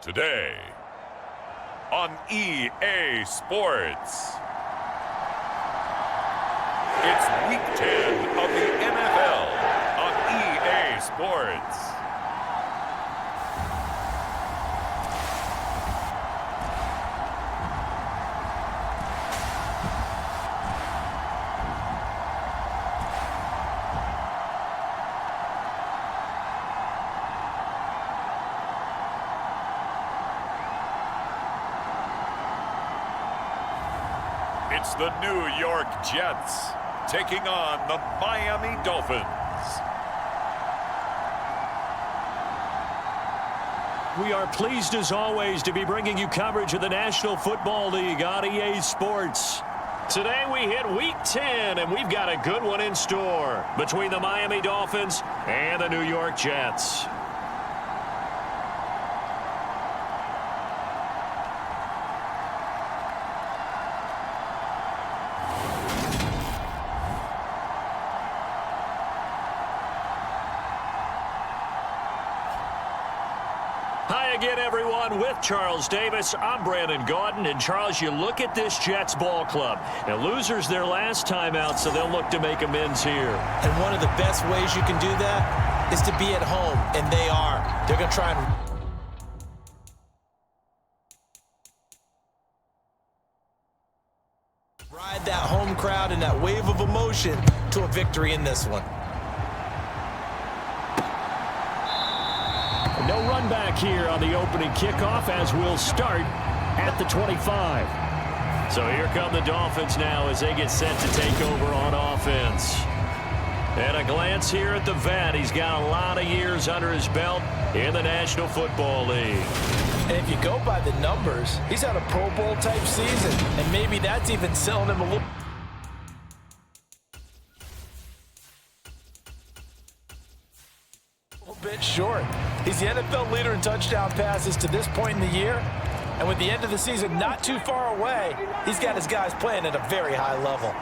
Today on EA Sports. It's Week 10 of the NFL on EA Sports. It's the New York Jets taking on the Miami Dolphins. We are pleased as always to be bringing you coverage of the National Football League on EA Sports. Today we hit Week 10 and we've got a good one in store between the Miami Dolphins and the New York Jets. Hi again, everyone. With Charles Davis, I'm Brandon Gaudin. And Charles, you look at this Jets ball club. Now, losers their last time out, so they'll look to make amends here. And one of the best ways you can do that is to be at home, and they are. They're going to try and ride that home crowd and that wave of emotion to a victory in this one. No run back here on the opening kickoff as we'll start at the 25. So here come the Dolphins now as they get set to take over on offense. And a glance here at the vet. He's got a lot of years under his belt in the National Football League. And if you go by the numbers, he's had a Pro Bowl type season, and maybe that's even selling him a little bit short. He's the NFL leader in touchdown passes to this point in the year, and with the end of the season not too far away, he's got his guys playing at a very high level.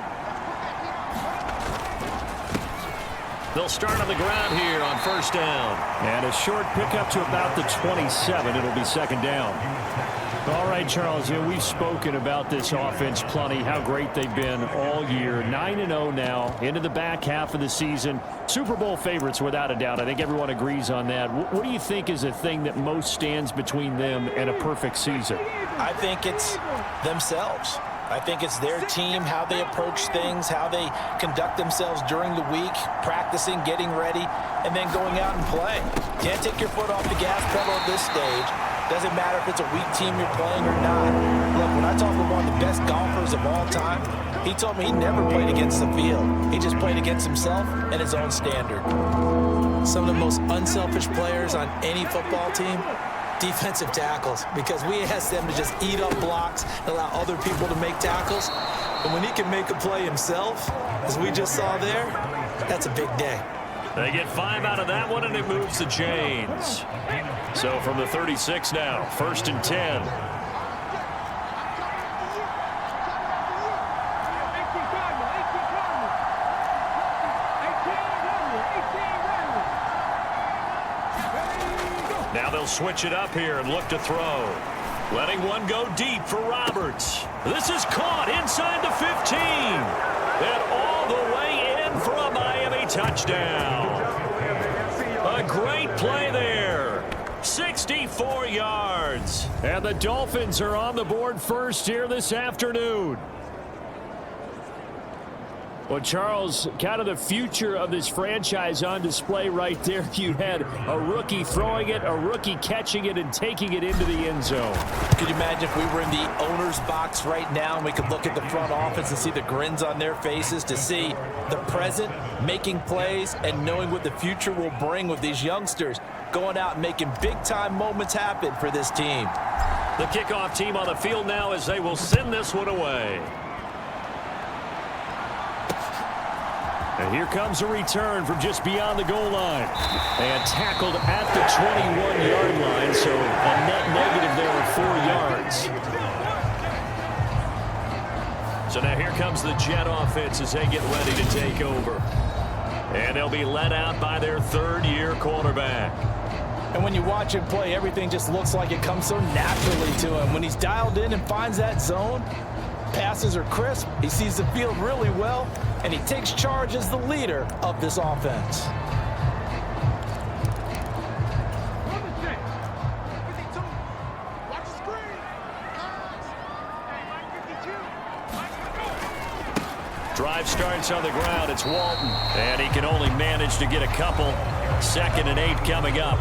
They'll start on the ground here on first down. And a short pickup to about the 27. It'll be second down. All right, Charles, we've spoken about this offense plenty, how great they've been all year. 9-0 now, into the back half of the season. Super Bowl favorites, without a doubt. I think everyone agrees on that. What do you think is the thing that most stands between them and a perfect season? I think it's themselves. I think it's their team, how they approach things, how they conduct themselves during the week, practicing, getting ready, and then going out and play. Can't take your foot off the gas pedal at this stage. Doesn't matter if it's a weak team you're playing or not. Look, when I talk with one of the best golfers of all time, he told me he never played against the field. He just played against himself and his own standard. Some of the most unselfish players on any football team, defensive tackles, because we ask them to just eat up blocks and allow other people to make tackles. And when he can make a play himself, as we just saw there, that's a big day. They get 5 out of that one, and it moves to James. So from the 36 now, first and 10. Now they'll switch it up here and look to throw. Letting one go deep for Roberts. This is caught inside the 15. And all the way in for a Miami touchdown. A great play there. 64 yards. And the Dolphins are on the board first here this afternoon. Well, Charles, kind of the future of this franchise on display right there. You had a rookie throwing it, a rookie catching it, and taking it into the end zone. Could you imagine if we were in the owner's box right now and we could look at the front office and see the grins on their faces, to see the present making plays and knowing what the future will bring with these youngsters going out and making big-time moments happen for this team. The kickoff team on the field now as they will send this one away. And here comes a return from just beyond the goal line. And tackled at the 21-yard line, so a net negative there of 4 yards. So now here comes the Jet offense as they get ready to take over. And they'll be led out by their third-year quarterback. And when you watch him play, everything just looks like it comes so naturally to him. When he's dialed in and finds that zone, passes are crisp, he sees the field really well, and he takes charge as the leader of this offense. Drive starts on the ground. It's Walton. And he can only manage to get a couple. 2nd and 8 coming up.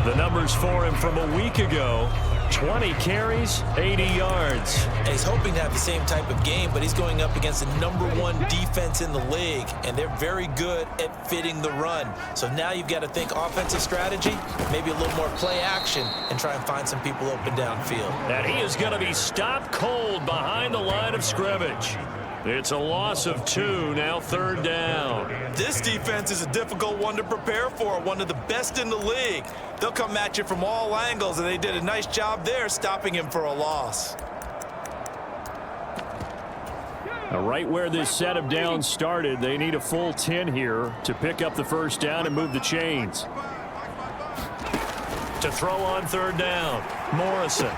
The numbers for him from a week ago. 20 carries, 80 yards. And he's hoping to have the same type of game, but he's going up against the #1 defense in the league, and they're very good at fitting the run. So now you've got to think offensive strategy, maybe a little more play action, and try and find some people open downfield. And he is going to be stopped cold behind the line of scrimmage. It's a loss of 2, now 3rd down. This defense is a difficult one to prepare for, one of the best in the league. They'll come at you from all angles, and they did a nice job there stopping him for a loss. Right where this set of downs started, they need a full 10 here to pick up the 1st down and move the chains. To throw on 3rd down, Morrison.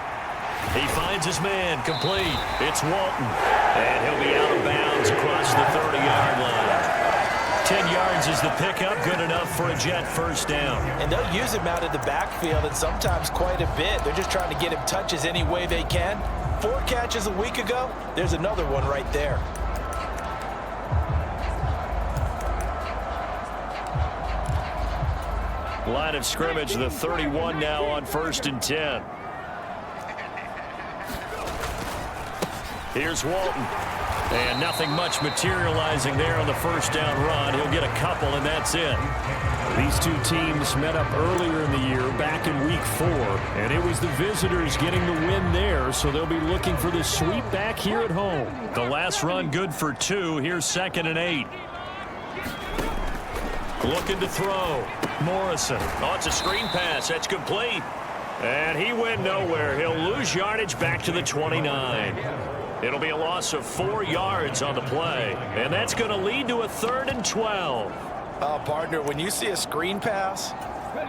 He finds his man, complete. It's Walton. And he'll be out of bounds across the 30-yard line. 10 yards is the pickup, good enough for a Jet 1st down. And they'll use him out of the backfield, and sometimes quite a bit. They're just trying to get him touches any way they can. 4 catches a week ago, there's another one right there. Line of scrimmage, the 31 now on 1st and 10. Here's Walton. And nothing much materializing there on the 1st down run. He'll get a couple, and that's it. These two teams met up earlier in the year, back in week 4, and it was the visitors getting the win there, so they'll be looking for the sweep back here at home. The last run good for 2. Here's 2nd and 8. Looking to throw. Morrison. Oh, it's a screen pass. That's complete. And he went nowhere. He'll lose yardage back to the 29. It'll be a loss of 4 yards on the play. And that's going to lead to a 3rd and 12. Partner, when you see a screen pass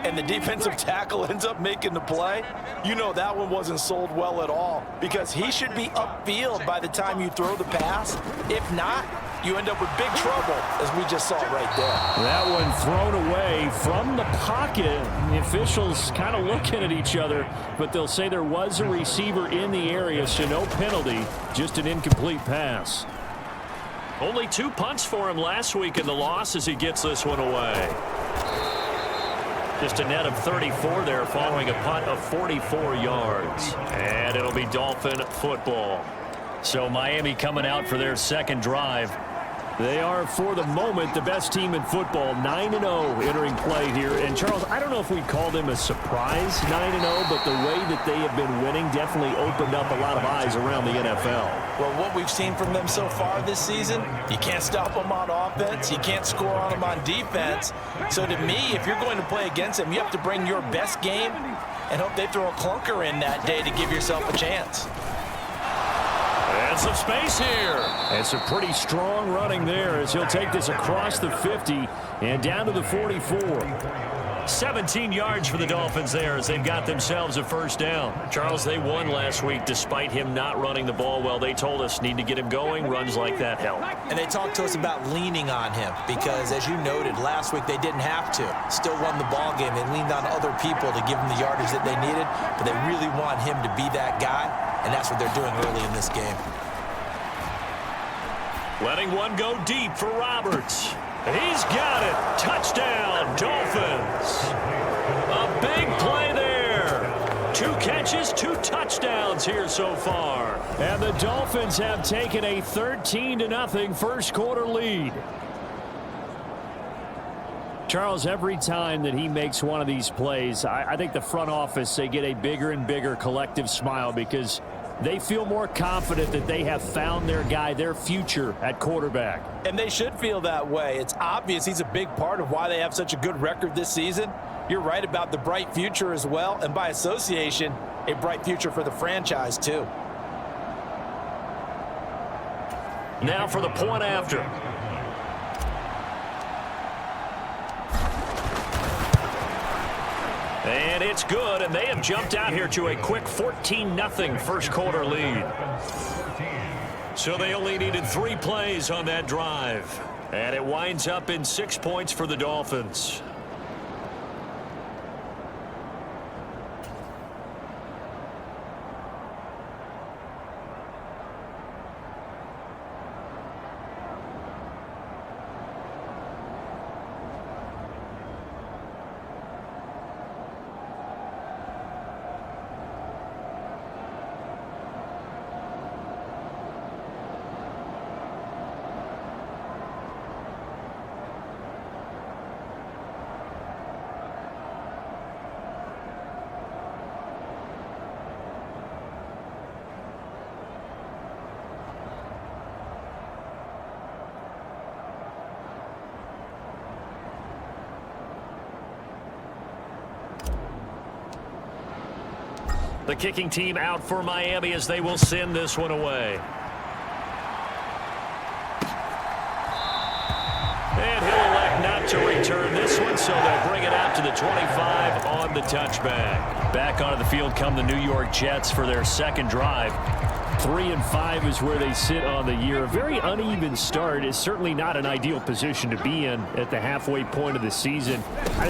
and the defensive tackle ends up making the play, you know that one wasn't sold well at all, because he should be upfield by the time you throw the pass. If not, you end up with big trouble, as we just saw right there. That one thrown away from the pocket. The officials kind of looking at each other, but they'll say there was a receiver in the area, so no penalty, just an incomplete pass. Only 2 punts for him last week in the loss as he gets this one away. Just a net of 34 there following a punt of 44 yards. And it'll be Dolphin football. So Miami coming out for their 2nd drive. They are, for the moment, the best team in football, 9-0 entering play here. And, Charles, I don't know if we'd call them a surprise 9-0, but the way that they have been winning definitely opened up a lot of eyes around the NFL. Well, what we've seen from them so far this season, you can't stop them on offense. You can't score on them on defense. So, to me, if you're going to play against them, you have to bring your best game and hope they throw a clunker in that day to give yourself a chance. And some space here. And some pretty strong running there as he'll take this across the 50 and down to the 44. 17 yards for the Dolphins there as they've got themselves a 1st down. Charles, they won last week despite him not running the ball well. They told us need to get him going. Runs like that help. And they talked to us about leaning on him because, as you noted, last week they didn't have to. Still won the ball game. They leaned on other people to give them the yardage that they needed, but they really want him to be that guy, and that's what they're doing early in this game. Letting one go deep for Roberts. He's got it. Touchdown, Dolphins. A big play there. 2 catches, 2 touchdowns here so far. And the Dolphins have taken a 13-0 first quarter lead. Charles, every time that he makes one of these plays, I think the front office, they get a bigger and bigger collective smile because they feel more confident that they have found their guy, their future at quarterback. And they should feel that way. It's obvious he's a big part of why they have such a good record this season. You're right about the bright future as well, and by association, a bright future for the franchise too. Now for the point after. And it's good, and they have jumped out here to a quick 14-0 first quarter lead. So they only needed 3 plays on that drive. And it winds up in 6 points for the Dolphins. The kicking team out for Miami as they will send this one away. And he'll elect not to return this one, so they'll bring it out to the 25 on the touchback. Back onto the field come the New York Jets for their second drive. 3-5 is where they sit on the year. A very uneven start is certainly not an ideal position to be in at the halfway point of the season.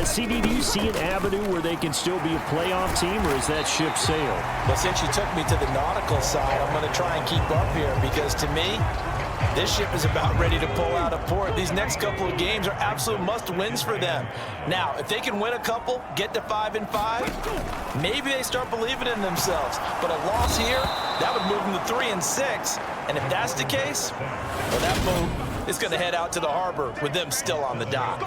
CD, do you see an avenue where they can still be a playoff team, or is that ship sailed? Well, since you took me to the nautical side, I'm going to try and keep up here because to me, this ship is about ready to pull out of port. These next couple of games are absolute must-wins for them. Now, if they can win a couple, get to 5-5, maybe they start believing in themselves. But a loss here, that would move them to 3-6. And if that's the case, well, that move is going to head out to the harbor with them still on the dock.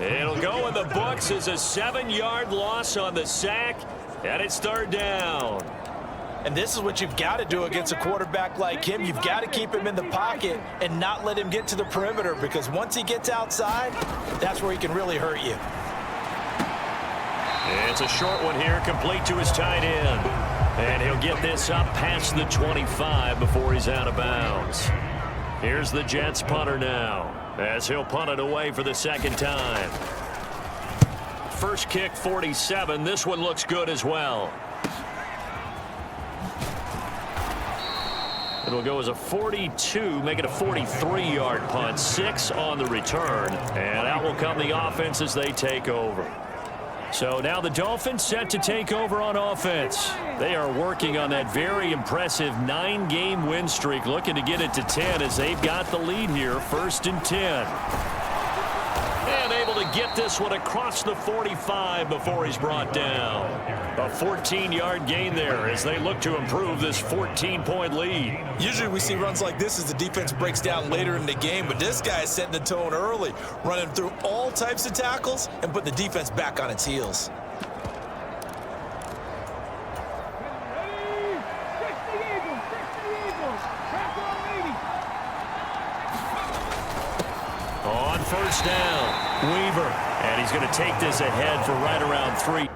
It'll go in the books as a 7-yard loss on the sack, and it's third down. And this is what you've got to do against a quarterback like him. You've got to keep him in the pocket and not let him get to the perimeter, because once he gets outside, that's where he can really hurt you. It's a short one here, complete to his tight end. And he'll get this up past the 25 before he's out of bounds. Here's the Jets punter now, as he'll punt it away for the second time. First kick, 47. This one looks good as well. It'll go as a 42, make it a 43-yard punt, 6 on the return. And out will come the offense as they take over. So now the Dolphins set to take over on offense. They are working on that very impressive 9-game win streak, looking to get it to 10 as they've got the lead here, 1st and 10. And able to get this one across the 45 before he's brought down. A 14-yard gain there as they look to improve this 14-point lead. Usually we see runs like this as the defense breaks down later in the game, but this guy is setting the tone early, running through all types of tackles and put the defense back on its heels. On first down, Weaver. And he's going to take this ahead for right around 3.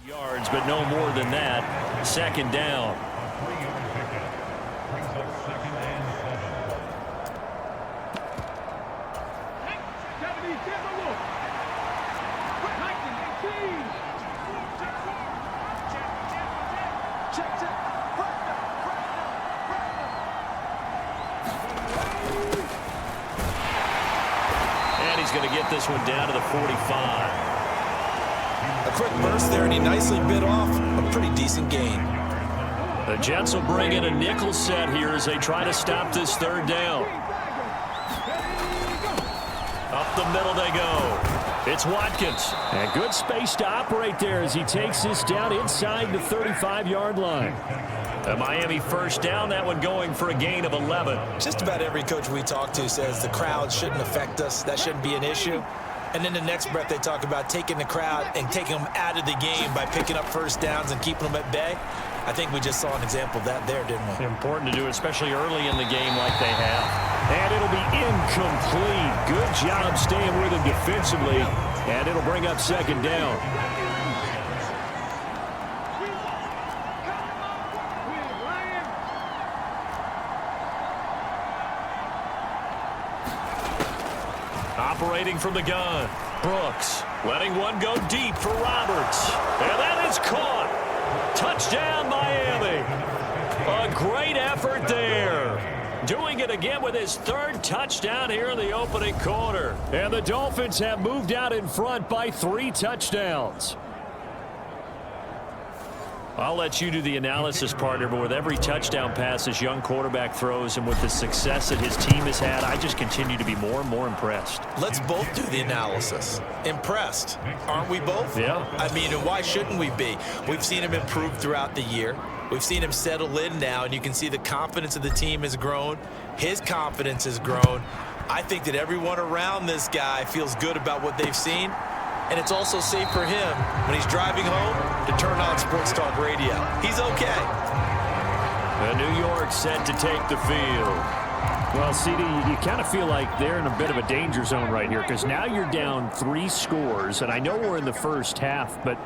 Yards, but no more than that. Second down. And he's going to get this one down to the 45. A quick burst there, and he nicely bit off a pretty decent gain. The Jets will bring in a nickel set here as they try to stop this third down. Up the middle they go. It's Watkins. And good space to operate there as he takes this down inside the 35-yard line. A Miami first down, that one going for a gain of 11. Just about every coach we talk to says the crowd shouldn't affect us. That shouldn't be an issue. And then the next breath they talk about taking the crowd and taking them out of the game by picking up first downs and keeping them at bay. I think we just saw an example of that there, didn't we? Important to do, especially early in the game like they have. And it'll be incomplete. Good job staying with him defensively. And it'll bring up second down. Operating from the gun, Brooks letting one go deep for Roberts. And that is caught. Touchdown, Miami. A great effort there. Doing it again with his third touchdown here in the opening quarter. And the Dolphins have moved out in front by 3 touchdowns. I'll let you do the analysis, partner, but with every touchdown pass this young quarterback throws and with the success that his team has had, I just continue to be more and more impressed. Let's both do the analysis. Impressed, aren't we both? Yeah. I mean, and why shouldn't we be? We've seen him improve throughout the year. We've seen him settle in now, and you can see the confidence of the team has grown. His confidence has grown. I think that everyone around this guy feels good about what they've seen. And it's also safe for him when he's driving home to turn on Sports Talk Radio. He's okay. And New York set to take the field. Well, CD, you kind of feel like they're in a bit of a danger zone right here because now you're down 3 scores. And I know we're in the first half, but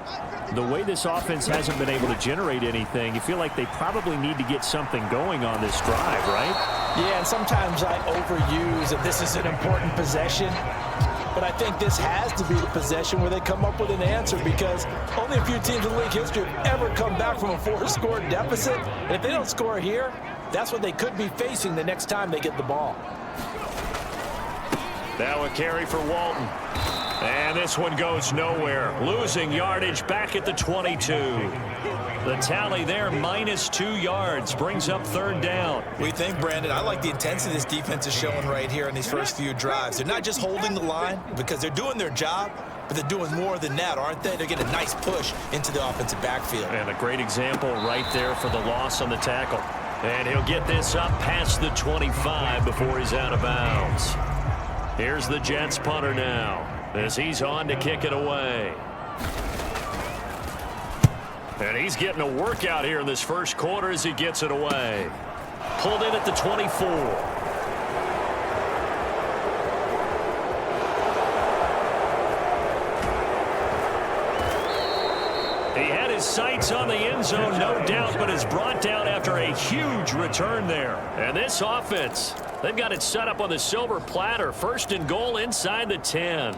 the way this offense hasn't been able to generate anything, you feel like they probably need to get something going on this drive, right? Yeah, and sometimes I overuse that this is an important possession. But I think this has to be the possession where they come up with an answer because only a few teams in league history have ever come back from a 4-score deficit. And if they don't score here, that's what they could be facing the next time they get the ball. Now a carry for Walton. And this one goes nowhere. Losing yardage back at the 22. The tally there, -2 yards, brings up third down. We think, Brandon, I like the intensity this defense is showing right here in these first few drives. They're not just holding the line because they're doing their job, but they're doing more than that, aren't they? They're getting a nice push into the offensive backfield. And a great example right there for the loss on the tackle. And he'll get this up past the 25 before he's out of bounds. Here's the Jets punter now as he's on to kick it away. And he's getting a workout here in this first quarter as he gets it away. Pulled in at the 24. He had his sights on the end zone, no doubt, but is brought down after a huge return there. And this offense, they've got it set up on the silver platter. First and goal inside the 10.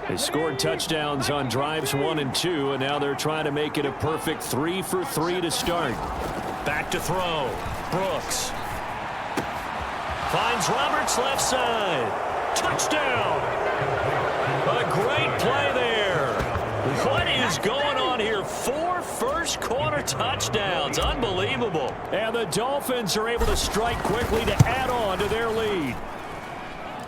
They scored touchdowns on drives 1 and 2, and now they're trying to make it a perfect 3 for 3 to start. Back to throw. Brooks. Finds Roberts left side. Touchdown. A great play there. What is going on here? 4 first-quarter touchdowns. Unbelievable. And the Dolphins are able to strike quickly to add on to their lead.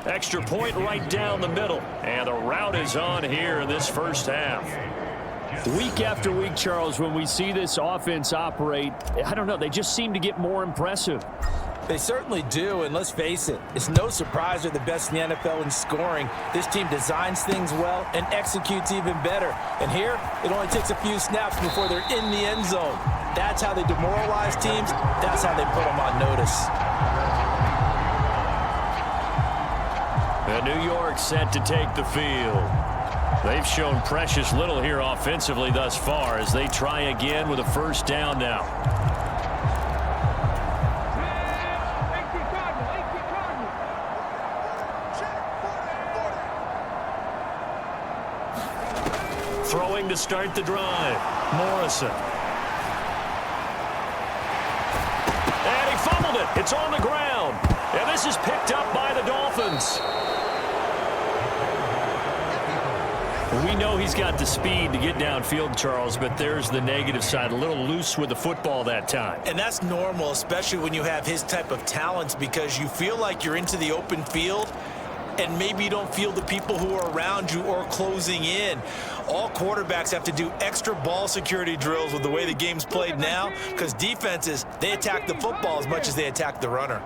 Extra point right down the middle. And the route is on here in this first half. Week after week, Charles, when we see this offense operate, I don't know, they just seem to get more impressive. They certainly do, and let's face it, it's no surprise they're the best in the NFL in scoring. This team designs things well and executes even better. And here, it only takes a few snaps before they're in the end zone. That's how they demoralize teams. That's how they put them on notice. And New York set to take the field. They've shown precious little here offensively thus far as they try again with a first down now. Throwing to start the drive. Morrison. And he fumbled it. It's on the ground. And this is picked up by the Dolphins. We know he's got the speed to get downfield, Charles, but there's the negative side. A little loose with the football that time. And that's normal, especially when you have his type of talents, because you feel like you're into the open field and maybe you don't feel the people who are around you or closing in. All quarterbacks have to do extra ball security drills with the way the game's played now, because defenses, they attack the football as much as they attack the runner.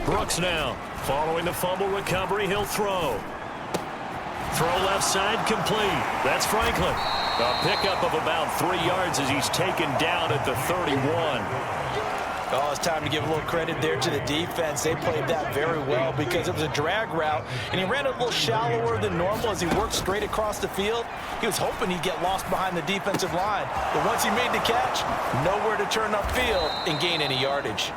Brooks now, following the fumble recovery, he'll throw. Throw left side, complete. That's Franklin. A pickup of about 3 yards as he's taken down at the 31. Oh, it's time to give a little credit there to the defense. They played that very well because it was a drag route, and he ran a little shallower than normal as he worked straight across the field. He was hoping he'd get lost behind the defensive line, but once he made the catch, nowhere to turn upfield and gain any yardage.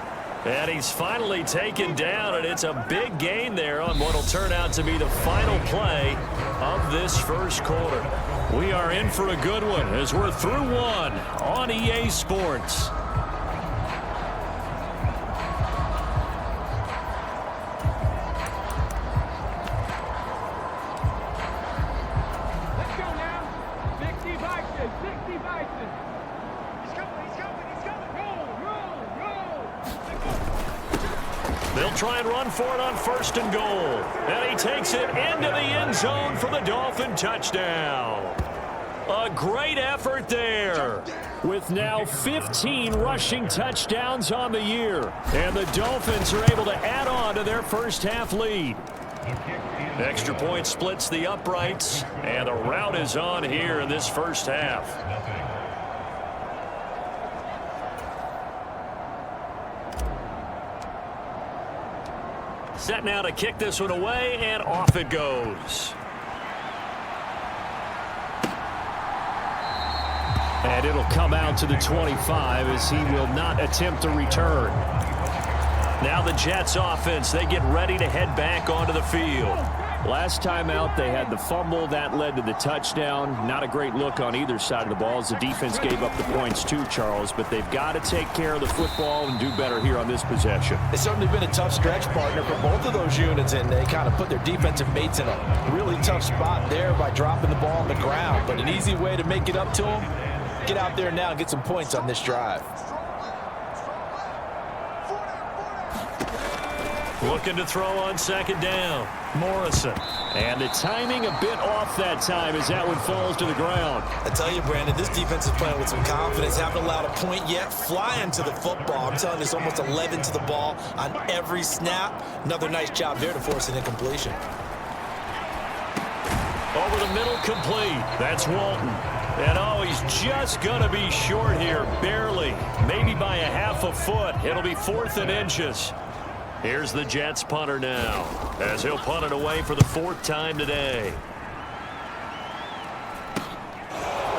And he's finally taken down, and it's a big gain there on what will turn out to be the final play of this first quarter. We are in for a good one as we're through one on EA Sports. They'll try and run for it on 1st and goal. And he takes it into the end zone for the Dolphin touchdown. A great effort there. With now 15 rushing touchdowns on the year. And the Dolphins are able to add on to their first half lead. Extra point splits the uprights. And the rout is on here in this first half. Set now to kick this one away, and off it goes. And it'll come out to the 25 as he will not attempt to return. Now the Jets offense, they get ready to head back onto the field. Last time out, they had the fumble. That led to the touchdown. Not a great look on either side of the ball as the defense gave up the points too, Charles. But they've got to take care of the football and do better here on this possession. It's certainly been a tough stretch, partner, for both of those units, and they kind of put their defensive mates in a really tough spot there by dropping the ball on the ground. But an easy way to make it up to them, get out there now and get some points on this drive. Looking to throw on 2nd down. Morrison. And the timing a bit off that time as that one falls to the ground. I tell you, Brandon, this defense is playing with some confidence. Haven't allowed a point yet. Flying to the football. I'm telling you, it's almost 11 to the ball on every snap. Another nice job there to force an incompletion. Over the middle, complete. That's Walton. And oh, he's just going to be short here, barely. Maybe by a half a foot. It'll be 4th and inches. Here's the Jets punter now, as he'll punt it away for the 4th time today.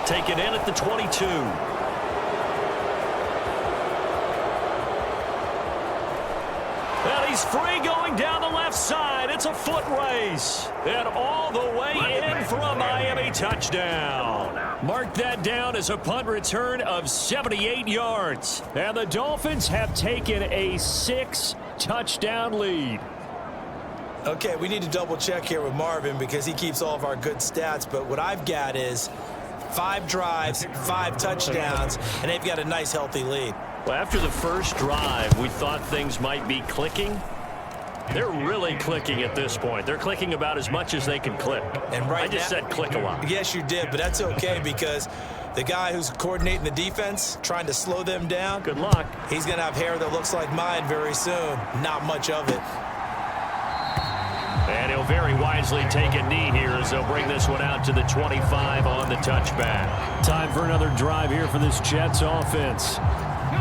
Taken in at the 22. And he's free going down the left side. It's a foot race. And all the way in for a Miami touchdown. Mark that down as a punt return of 78 yards. And the Dolphins have taken a 6-touchdown lead. Okay, we need to double check here with Marvin because he keeps all of our good stats. But what I've got is 5 drives, 5 touchdowns, and they've got a nice, healthy lead. Well, after the first drive, we thought things might be clicking. They're really clicking at this point. They're clicking about as much as they can click. And right I just said click a lot. Yes, you did, but that's okay because the guy who's coordinating the defense, trying to slow them down, good luck. He's going to have hair that looks like mine very soon. Not much of it. And he'll very wisely take a knee here as they'll bring this one out to the 25 on the touchback. Time for another drive here for this Jets offense.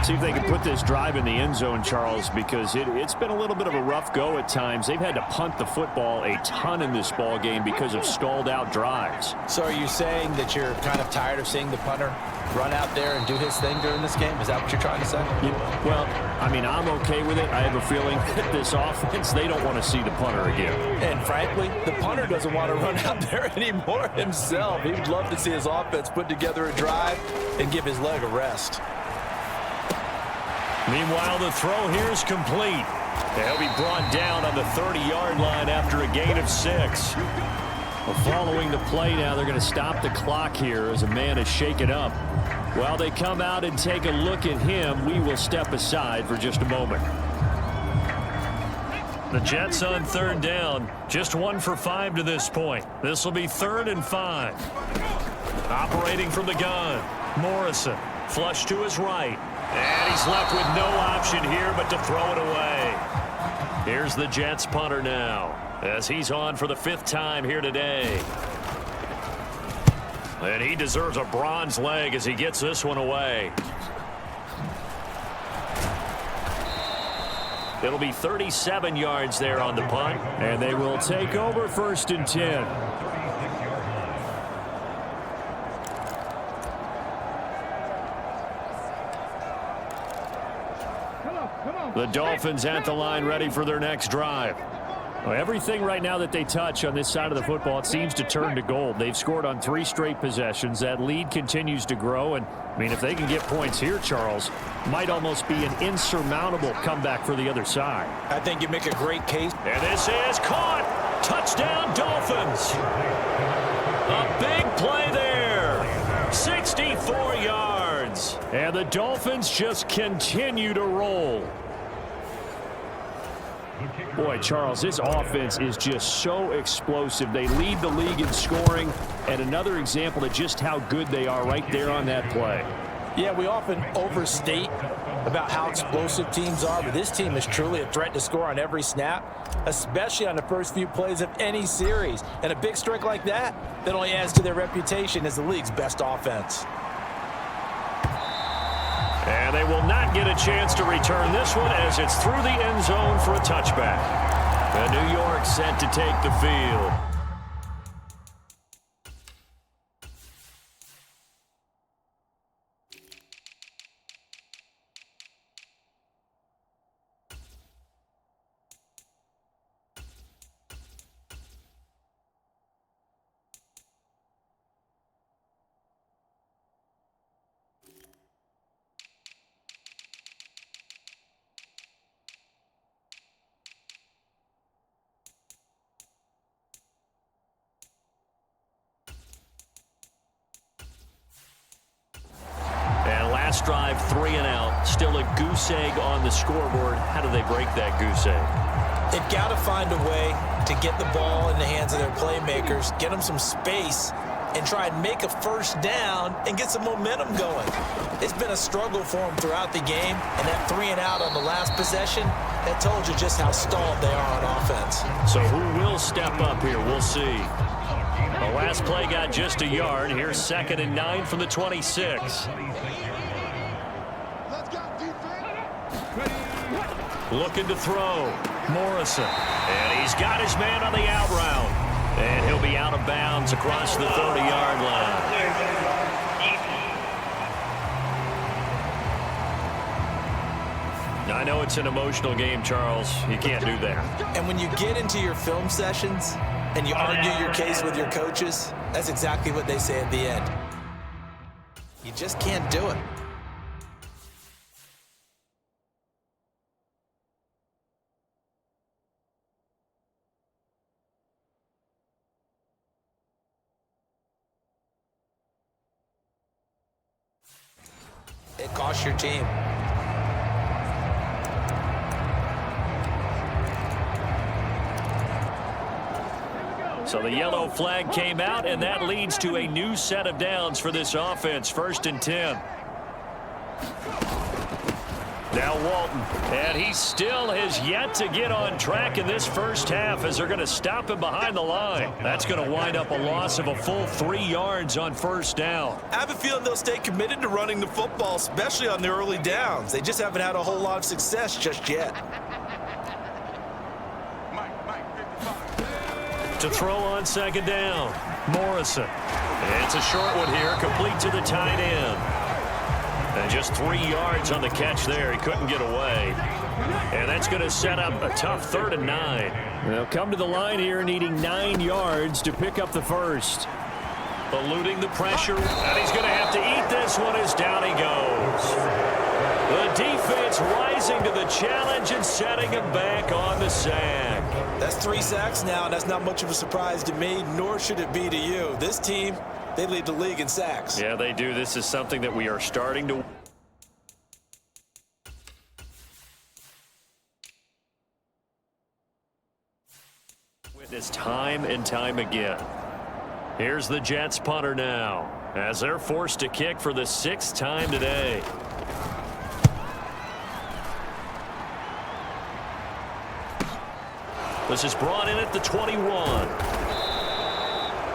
See if they can put this drive in the end zone, Charles, because it's been a little bit of a rough go at times. They've had to punt the football a ton in this ball game because of stalled out drives. So are you saying that you're kind of tired of seeing the punter run out there and do his thing during this game? Is that what you're trying to say? Well, I mean, I'm okay with it. I have a feeling that this offense, they don't want to see the punter again. And frankly, the punter doesn't want to run out there anymore himself. He would love to see his offense put together a drive and give his leg a rest. Meanwhile, the throw here is complete. He'll be brought down on the 30-yard line after a gain of 6. Well, following the play now, they're going to stop the clock here as a man is shaken up. While they come out and take a look at him, we will step aside for just a moment. The Jets on third down, just 1 for 5 to this point. This will be 3rd and 5. Operating from the gun, Morrison, flush to his right. And he's left with no option here but to throw it away. Here's the Jets punter now, as he's on for the 5th time here today. And he deserves a bronze leg as he gets this one away. It'll be 37 yards there on the punt. And they will take over 1st and 10. The Dolphins at the line, ready for their next drive. Well, everything right now that they touch on this side of the football, it seems to turn to gold. They've scored on 3 straight possessions. That lead continues to grow. And, I mean, if they can get points here, Charles, might almost be an insurmountable comeback for the other side. I think you make a great case. And this is caught. Touchdown, Dolphins. A big play there. 64 yards. And the Dolphins just continue to roll. Boy, Charles, this offense is just so explosive. They lead the league in scoring, and another example of just how good they are right there on that play. Yeah, we often overstate about how explosive teams are, but this team is truly a threat to score on every snap, especially on the first few plays of any series. And a big strike like that only adds to their reputation as the league's best offense. And they will not get a chance to return this one as it's through the end zone for a touchback. And New York set to take the field. Last drive, 3 and out. Still a goose egg on the scoreboard. How do they break that goose egg? They've got to find a way to get the ball in the hands of their playmakers, get them some space, and try and make a first down and get some momentum going. It's been a struggle for them throughout the game, and that 3 and out on the last possession, that told you just how stalled they are on offense. So who will step up here? We'll see. The last play got just a yard. Here's 2nd and 9 from the 26. Looking to throw. Morrison. And he's got his man on the out route. And he'll be out of bounds across the 30-yard line. I know it's an emotional game, Charles. You can't do that. And when you get into your film sessions and you argue your case with your coaches, that's exactly what they say at the end. You just can't do it. It costs your team. So the yellow flag came out, and that leads to a new set of downs for this offense. 1st and 10. Now Walton, and he still has yet to get on track in this first half as they're going to stop him behind the line. That's going to wind up a loss of a full 3 yards on first down. I have a feeling they'll stay committed to running the football, especially on the early downs. They just haven't had a whole lot of success just yet. To throw on 2nd down, Morrison. It's a short one here, complete to the tight end. And just 3 yards on the catch there. He couldn't get away. And that's going to set up a tough 3rd and 9. They'll come to the line here needing 9 yards to pick up the first. Eluding the pressure, and he's going to have to eat this one as down he goes. The defense rising to the challenge and setting him back on the sack. That's 3 sacks now, and that's not much of a surprise to me, nor should it be to you. This team, they lead the league in sacks. Yeah, they do. This is something that we are starting to witness time and time again. Here's the Jets punter now, as they're forced to kick for the 6th time today. This is brought in at the 21.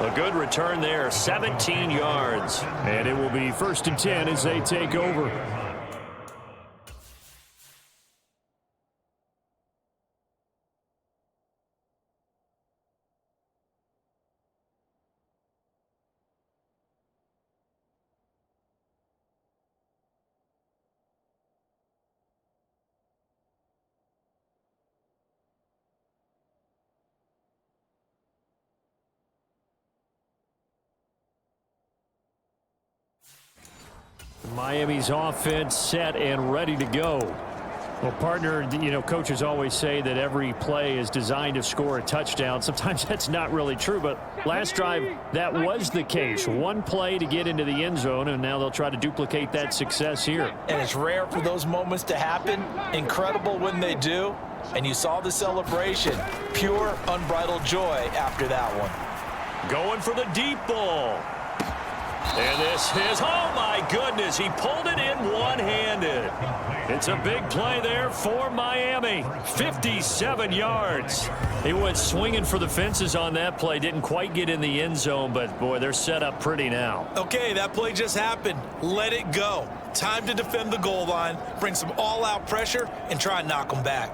A good return there, 17 yards. And it will be 1st and 10 as they take over. Miami's offense set and ready to go. Well, partner, you know, coaches always say that every play is designed to score a touchdown. Sometimes that's not really true, but last drive, that was the case. One play to get into the end zone, and now they'll try to duplicate that success here. And it's rare for those moments to happen. Incredible when they do. And you saw the celebration. Pure, unbridled joy after that one. Going for the deep ball. And this is, oh my goodness, he pulled it in one-handed. It's a big play there for Miami. 57 yards. He went swinging for the fences on that play. Didn't quite get in the end zone, but boy, they're set up pretty now. Okay, that play just happened. Let it go. Time to defend the goal line, bring some all-out pressure, and try and knock them back.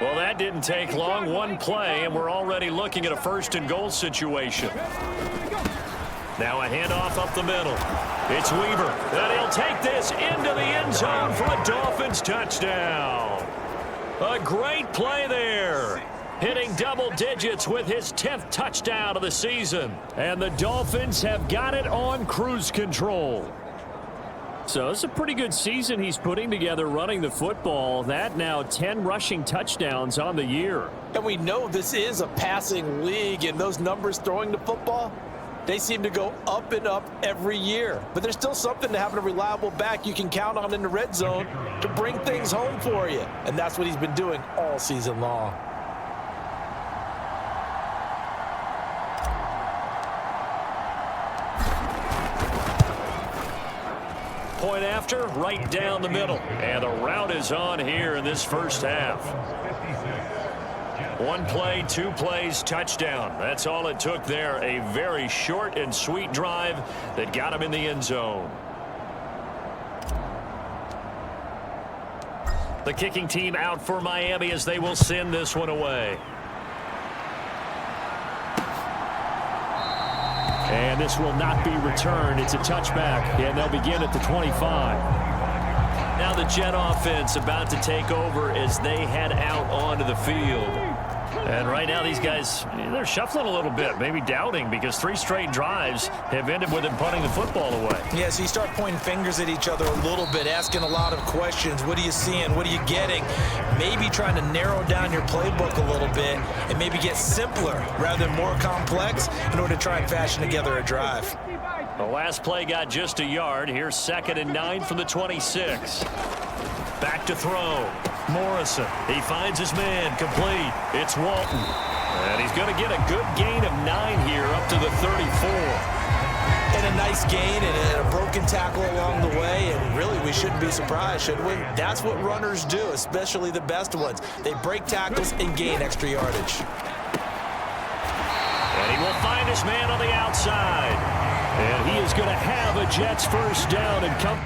Well, that didn't take long. One play, and we're already looking at a 1st and goal situation. Now a handoff up the middle. It's Weaver, and he'll take this into the end zone for a Dolphins touchdown. A great play there. Hitting double digits with his 10th touchdown of the season. And the Dolphins have got it on cruise control. So it's a pretty good season he's putting together running the football. That now 10 rushing touchdowns on the year. And we know this is a passing league, and those numbers throwing the football, they seem to go up and up every year. But there's still something to having a reliable back you can count on in the red zone to bring things home for you. And that's what he's been doing all season long. Point after, right down the middle. And the route is on here in this first half. One play, 2 plays, touchdown. That's all it took there. A very short and sweet drive that got him in the end zone. The kicking team out for Miami as they will send this one away. And this will not be returned. It's a touchback, and they'll begin at the 25. Now the Jet offense about to take over as they head out onto the field. And right now these guys, they're shuffling a little bit, maybe doubting, because 3 straight drives have ended with them punting the football away. Yeah, so you start pointing fingers at each other a little bit, asking a lot of questions. What are you seeing? What are you getting? Maybe trying to narrow down your playbook a little bit and maybe get simpler rather than more complex in order to try and fashion together a drive. The last play got just a yard. Here's 2nd and 9 from the 26. Back to throw. Morrison, he finds his man, complete. It's Walton. And he's going to get a good gain of 9 here up to the 34. And a nice gain and a broken tackle along the way, and really we shouldn't be surprised, should we? That's what runners do, especially the best ones. They break tackles and gain extra yardage. And he will find his man on the outside. And he is going to have a Jets first down and come.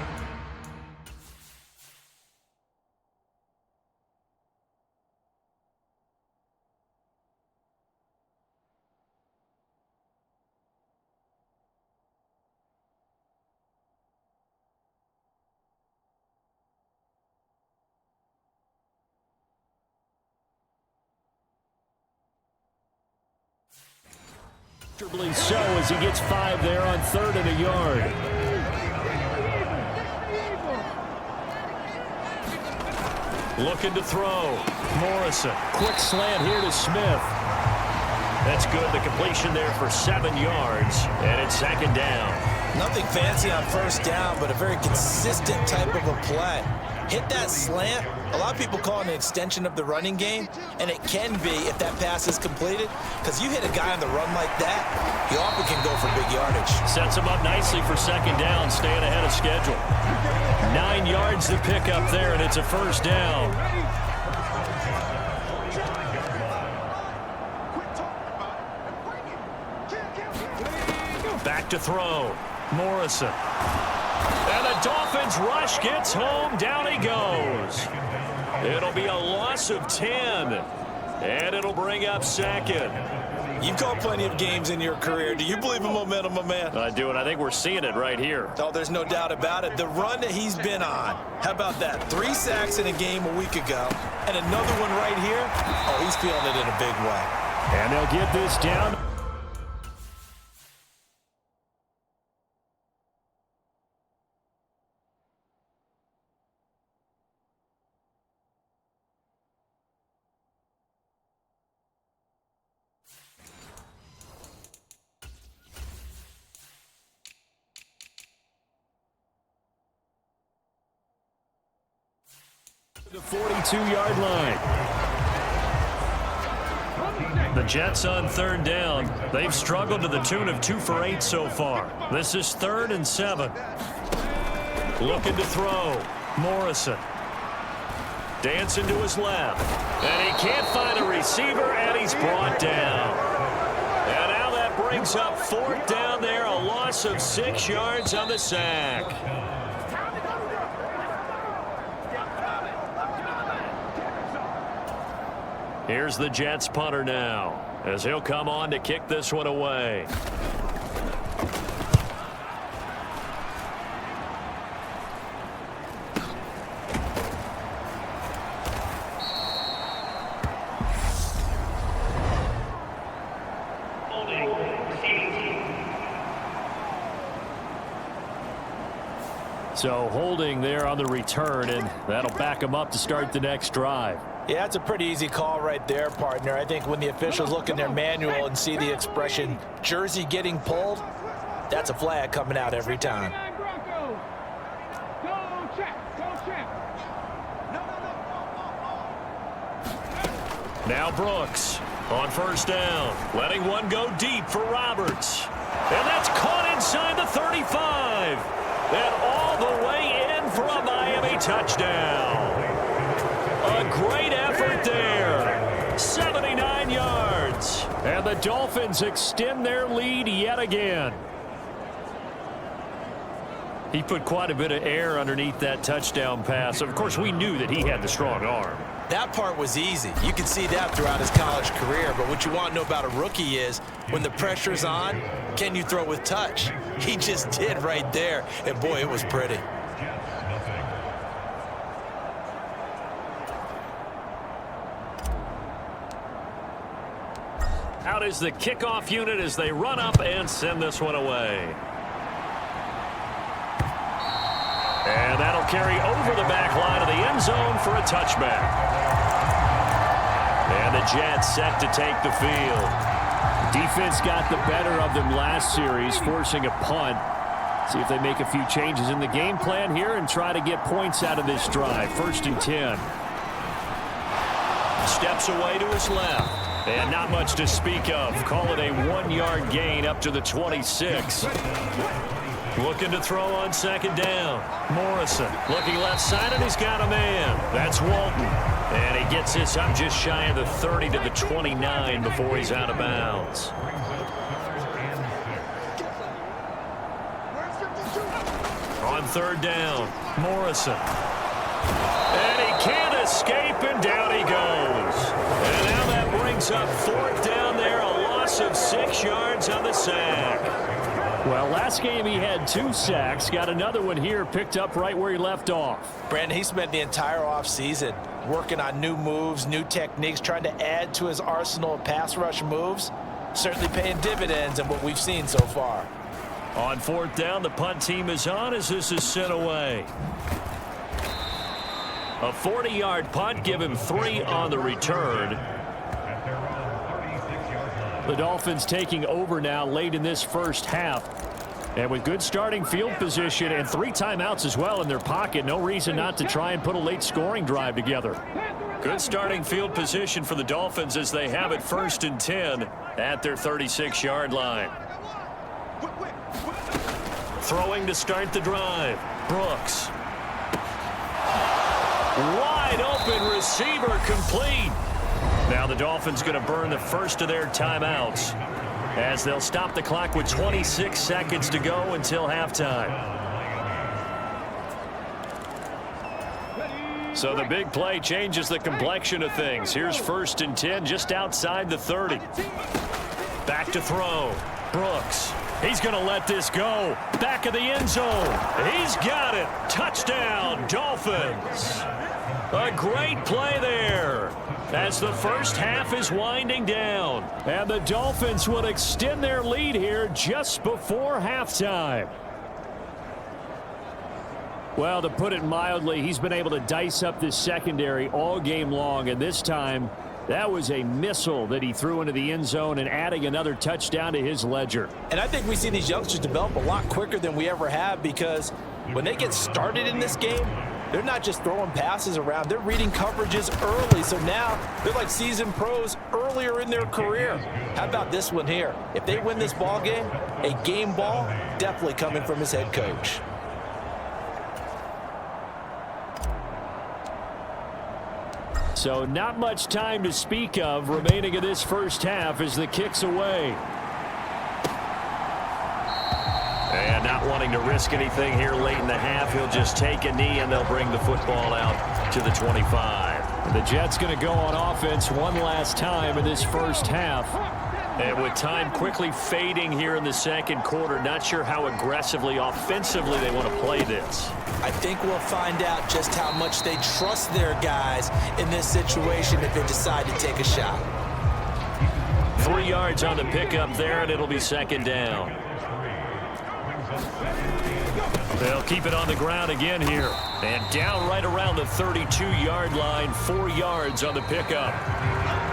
So as he gets 5 there on 3rd and a yard. Looking to throw. Morrison. Quick slant here to Smith. That's good. The completion there for 7 yards. And it's second down. Nothing fancy on first down, but a very consistent type of a play. Hit that slant. A lot of people call it an extension of the running game, and it can be if that pass is completed, because you hit a guy on the run like that, you often can go for big yardage. Sets him up nicely for second down, staying ahead of schedule. 9 yards to pick up there, and it's a first down. Back to throw. Morrison. And the Dolphins rush gets home. Down he goes. It'll be a loss of 10. And it'll bring up second. You've called plenty of games in your career. Do you believe in momentum, my man? I do, and I think we're seeing it right here. Oh, there's no doubt about it. The run that he's been on. How about that? 3 sacks in a game a week ago. And another one right here. Oh, he's feeling it in a big way. And they'll get this down. The 42-yard line. The Jets on third down. They've struggled to the tune of 2 for 8 so far. This is 3rd and 7. Looking to throw. Morrison. Dancing to his left. And he can't find a receiver, and he's brought down. And now that brings up 4th down there. A loss of 6 yards on the sack. Here's the Jets punter now, as he'll come on to kick this one away. So holding there on the return, and that'll back him up to start the next drive. Yeah, that's a pretty easy call right there, partner. I think when the officials look in their manual and see the expression jersey getting pulled, that's a flag coming out every time. Now Brooks on first down, letting one go deep for Roberts. And that's caught inside the 35. And all the way in for a Miami touchdown. A great effort there. 79 yards. And the Dolphins extend their lead yet again. He put quite a bit of air underneath that touchdown pass. Of course, we knew that he had the strong arm. That part was easy. You can see that throughout his college career. But what you want to know about a rookie is when the pressure's on, can you throw with touch? He just did right there. And, boy, it was pretty. Out is the kickoff unit as they run up and send this one away. And that'll carry over the back line of the end zone for a touchback. And the Jets set to take the field. Defense got the better of them last series, forcing a punt. See if they make a few changes in the game plan here and try to get points out of this drive. 1st and 10. Steps away to his left. And not much to speak of. Call it a 1-yard gain up to the 26. Looking to throw on second down. Morrison looking left side, and he's got a man. That's Walton. And he gets this up just shy of the 30 to the 29 before he's out of bounds. On third down, Morrison. And he can't escape, and down he goes. And now that brings up 4th down there, a loss of 6 yards on the sack. Well, last game he had 2 sacks. Got another one here, picked up right where he left off. Brandon, he spent the entire offseason working on new moves, new techniques, trying to add to his arsenal of pass rush moves. Certainly paying dividends in what we've seen so far. On 4th down, the punt team is on as this is sent away. A 40-yard punt, give him 3 on the return. The Dolphins taking over now late in this first half. And with good starting field position and 3 timeouts as well in their pocket, no reason not to try and put a late scoring drive together. Good starting field position for the Dolphins as they have it 1st and 10 at their 36-yard line. Throwing to start the drive. Brooks. Wide open receiver complete. Now the Dolphins going to burn the first of their timeouts as they'll stop the clock with 26 seconds to go until halftime. So the big play changes the complexion of things. Here's 1st and 10 just outside the 30. Back to throw. Brooks. He's going to let this go. Back of the end zone. He's got it. Touchdown, Dolphins. A great play there as the first half is winding down. And the Dolphins will extend their lead here just before halftime. Well, to put it mildly, he's been able to dice up this secondary all game long, and this time that was a missile that he threw into the end zone and adding another touchdown to his ledger. And I think we see these youngsters develop a lot quicker than we ever have, because when they get started in this game, they're not just throwing passes around. They're reading coverages early. So now they're like seasoned pros earlier in their career. How about this one here? If they win this ball game, a game ball definitely coming from his head coach. So not much time to speak of remaining in this first half as the kick's away. And not wanting to risk anything here late in the half, he'll just take a knee and they'll bring the football out to the 25. The Jets going to go on offense one last time in this first half. And with time quickly fading here in the second quarter, not sure how aggressively, offensively they want to play this. I think we'll find out just how much they trust their guys in this situation if they decide to take a shot. 3 yards on the pickup there, and it'll be 2nd down. They'll keep it on the ground again here. And down right around the 32-yard line, 4 yards on the pickup.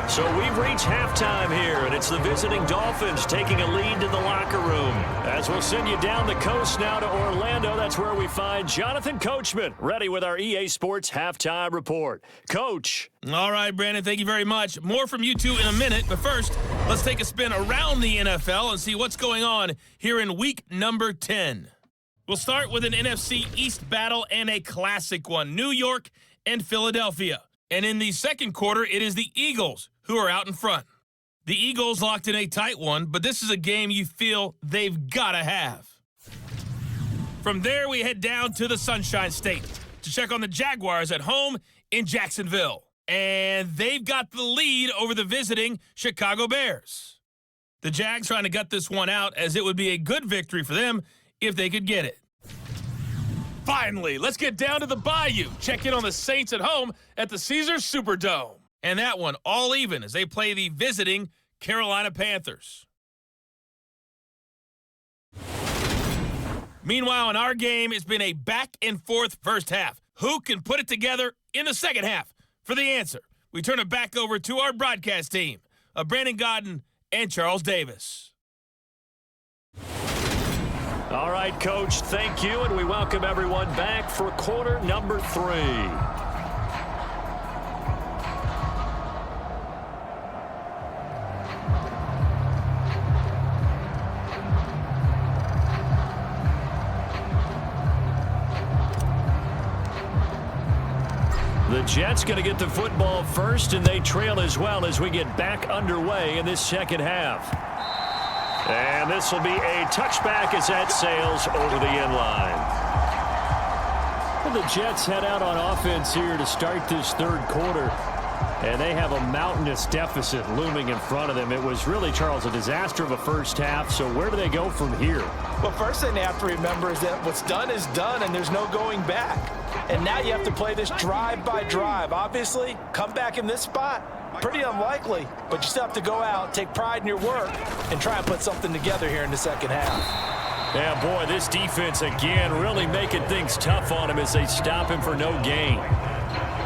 So we've reached halftime here, and it's the visiting Dolphins taking a lead to the locker room. As we'll send you down the coast now to Orlando, that's where we find Jonathan Coachman, ready with our EA Sports Halftime Report. Coach. All right, Brandon, thank you very much. More from you two in a minute, but first, let's take a spin around the NFL and see what's going on here in week number 10. We'll start with an NFC East battle and a classic one, New York and Philadelphia. And in the second quarter, it is the Eagles who are out in front. The Eagles locked in a tight one, but this is a game you feel they've got to have. From there, we head down to the Sunshine State to check on the Jaguars at home in Jacksonville. And they've got the lead over the visiting Chicago Bears. The Jags trying to gut this one out, as it would be a good victory for them if they could get it. Finally, let's get down to the Bayou. Check in on the Saints at home at the Caesars Superdome. And that one all even as they play the visiting Carolina Panthers. Meanwhile, in our game, it's been a back-and-forth first half. Who can put it together in the second half? For the answer, we turn it back over to our broadcast team of Brandon Godden and Charles Davis. All right, Coach, thank you, and we welcome everyone back for quarter number 3. The Jets going to get the football first, and they trail as well as we get back underway in this second half. And this will be a touchback as that sails over the end line. Well, the Jets head out on offense here to start this third quarter. And they have a mountainous deficit looming in front of them. It was really, Charles, a disaster of a first half. So where do they go from here? Well, first thing they have to remember is that what's done is done, and there's no going back. And now you have to play this drive by drive. Obviously, come back in this spot, pretty unlikely. But you still have to go out, take pride in your work, and try and put something together here in the second half. Yeah, boy, this defense again really making things tough on him as they stop him for no gain.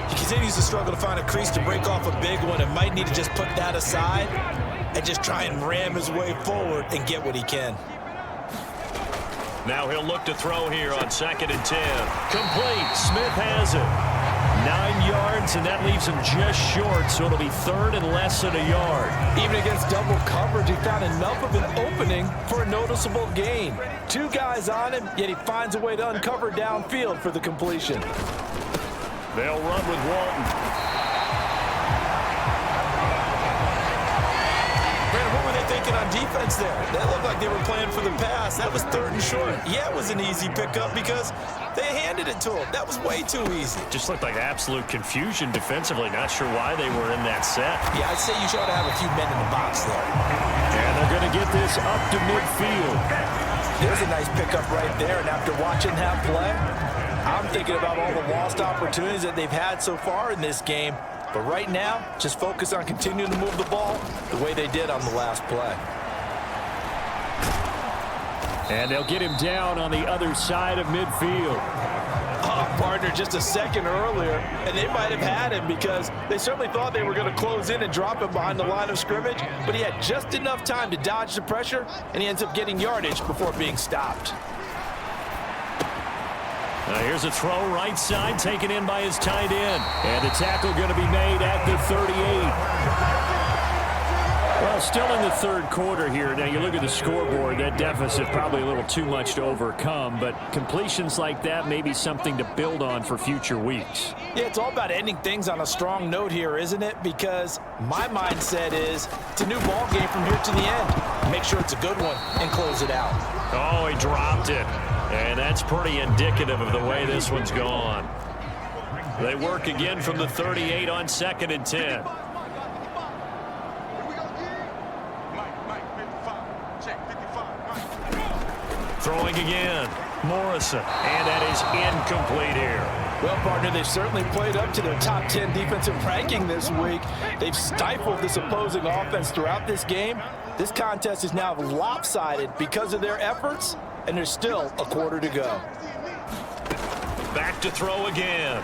He continues to struggle to find a crease to break off a big one and might need to just put that aside and just try and ram his way forward and get what he can. Now he'll look to throw here on 2nd and 10. Complete. Smith has it. 9 yards, and that leaves him just short, so it'll be 3rd and less than a yard. Even against double coverage, he found enough of an opening for a noticeable gain. 2 guys on him, yet he finds a way to uncover downfield for the completion. They'll run with Walton. Brandon, what were they thinking on defense there? That looked like they were playing for the pass. That was 3rd and short. Yeah, it was an easy pickup because they handed it to him. That was way too easy. Just looked like absolute confusion defensively. Not sure why they were in that set. Yeah, I'd say you should have a few men in the box there. And they're going to get this up to midfield. There's a nice pickup right there, and after watching that play, I'm thinking about all the lost opportunities that they've had so far in this game. But right now, just focus on continuing to move the ball the way they did on the last play. And they'll get him down on the other side of midfield. Partner, just a second earlier, and they might have had him because they certainly thought they were going to close in and drop him behind the line of scrimmage, but he had just enough time to dodge the pressure, and he ends up getting yardage before being stopped. Now here's a throw right side taken in by his tight end. And the tackle going to be made at the 38. Well, still in the 3rd quarter here. Now you look at the scoreboard, that deficit probably a little too much to overcome, but completions like that may be something to build on for future weeks. Yeah, it's all about ending things on a strong note here, isn't it? Because my mindset is it's a new ball game from here to the end. Make sure it's a good one and close it out. Oh, he dropped it. And that's pretty indicative of the way this one's gone. They work again from the 38 on 2nd and 10. Throwing again. Morrison. And that is incomplete here. Well, partner, they've certainly played up to their top 10 defensive ranking this week. They've stifled this opposing offense throughout this game. This contest is now lopsided because of their efforts, and there's still a quarter to go. Back to throw again.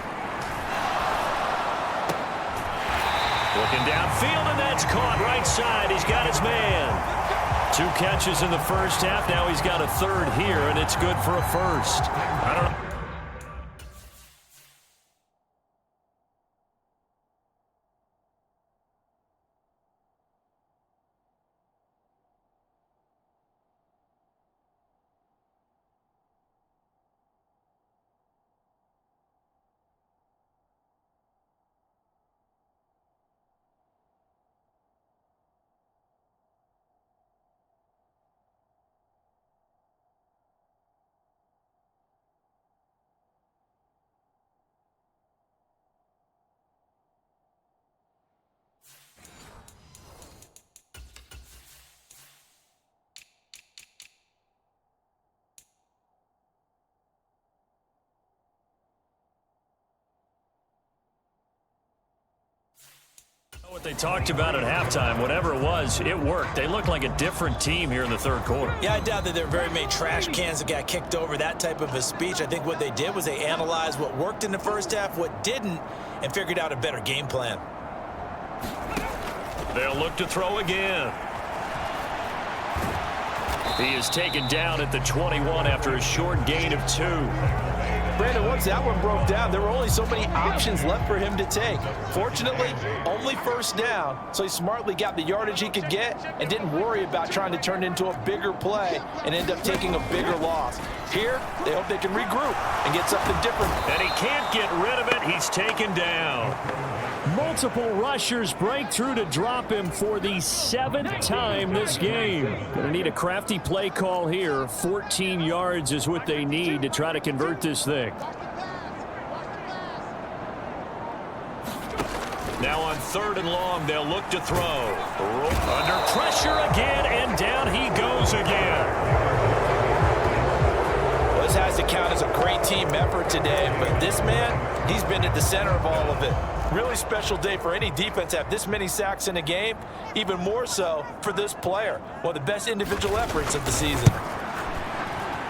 Looking downfield, and that's caught right side. He's got his man. 2 catches in the first half. Now he's got a 3rd here, and it's good for a first. I don't know. What they talked about at halftime, whatever it was, it worked. They looked like a different team here in the 3rd quarter. Yeah, I doubt that there were very many trash cans that got kicked over, that type of a speech. I think what they did was they analyzed what worked in the first half, what didn't, and figured out a better game plan. They'll look to throw again. He is taken down at the 21 after a short gain of 2. Brandon, once that one broke down, there were only so many options left for him to take. Fortunately, only 1st down, so he smartly got the yardage he could get and didn't worry about trying to turn it into a bigger play and end up taking a bigger loss. Here, they hope they can regroup and get something different. And he can't get rid of it. He's taken down. Multiple rushers break through to drop him for the 7th time this game. Going to need a crafty play call here. 14 yards is what they need to try to convert this thing. Now on 3rd and long, they'll look to throw. Under pressure again, and down he goes again. Well, this has to count as a great team effort today, but this man, he's been at the center of all of it. Really special day for any defense to have this many sacks in a game, even more so for this player. One of the best individual efforts of the season.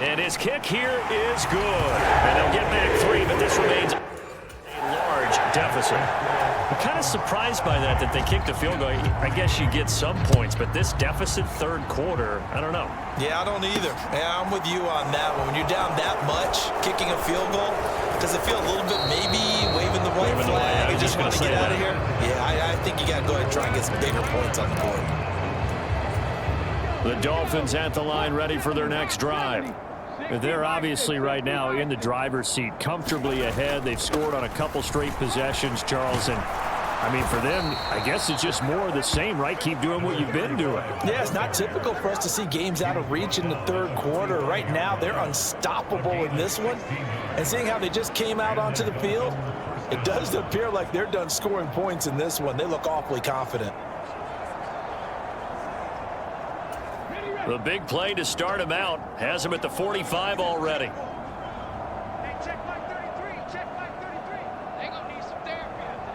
And his kick here is good. And they'll get back 3, but this remains a large deficit. I'm kind of surprised by that they kicked a field goal. I guess you get some points, but this deficit third quarter, I don't know. Yeah, I don't either. Yeah, I'm with you on that one. When you're down that much, kicking a field goal, does it feel a little bit maybe waving the white flag and just want to get out of here? Yeah, I think you got to go ahead and try and get some bigger points on the board. The Dolphins at the line, ready for their next drive. They're obviously right now in the driver's seat, comfortably ahead. They've scored on a couple straight possessions, Charles. And, I mean, for them, I guess it's just more of the same, right? Keep doing what you've been doing. Yeah, it's not typical for us to see games out of reach in the third quarter. Right now, they're unstoppable in this one. And seeing how they just came out onto the field, it does appear like they're done scoring points in this one. They look awfully confident. The big play to start him out has him at the 45 already. Hey, check Mike 33. Check Mike 33. They're going to need some therapy after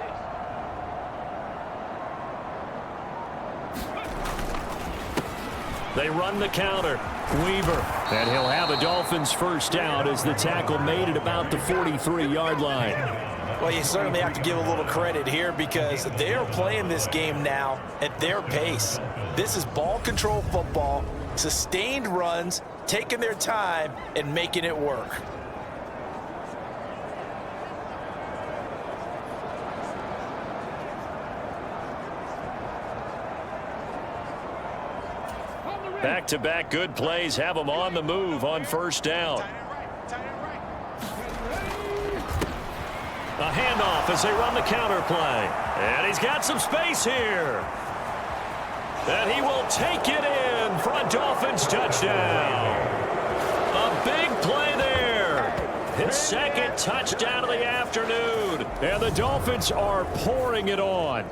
this. They run the counter. Weaver. And he'll have a Dolphins first down as the tackle made at about the 43-yard line. Well, you certainly have to give a little credit here because they're playing this game now at their pace. This is ball control football, sustained runs, taking their time and making it work. Back-to-back good plays have them on the move on first down. A handoff as they run the counter play. And he's got some space here. And he will take it in for a Dolphins touchdown. A big play there. His second touchdown of the afternoon. And the Dolphins are pouring it on.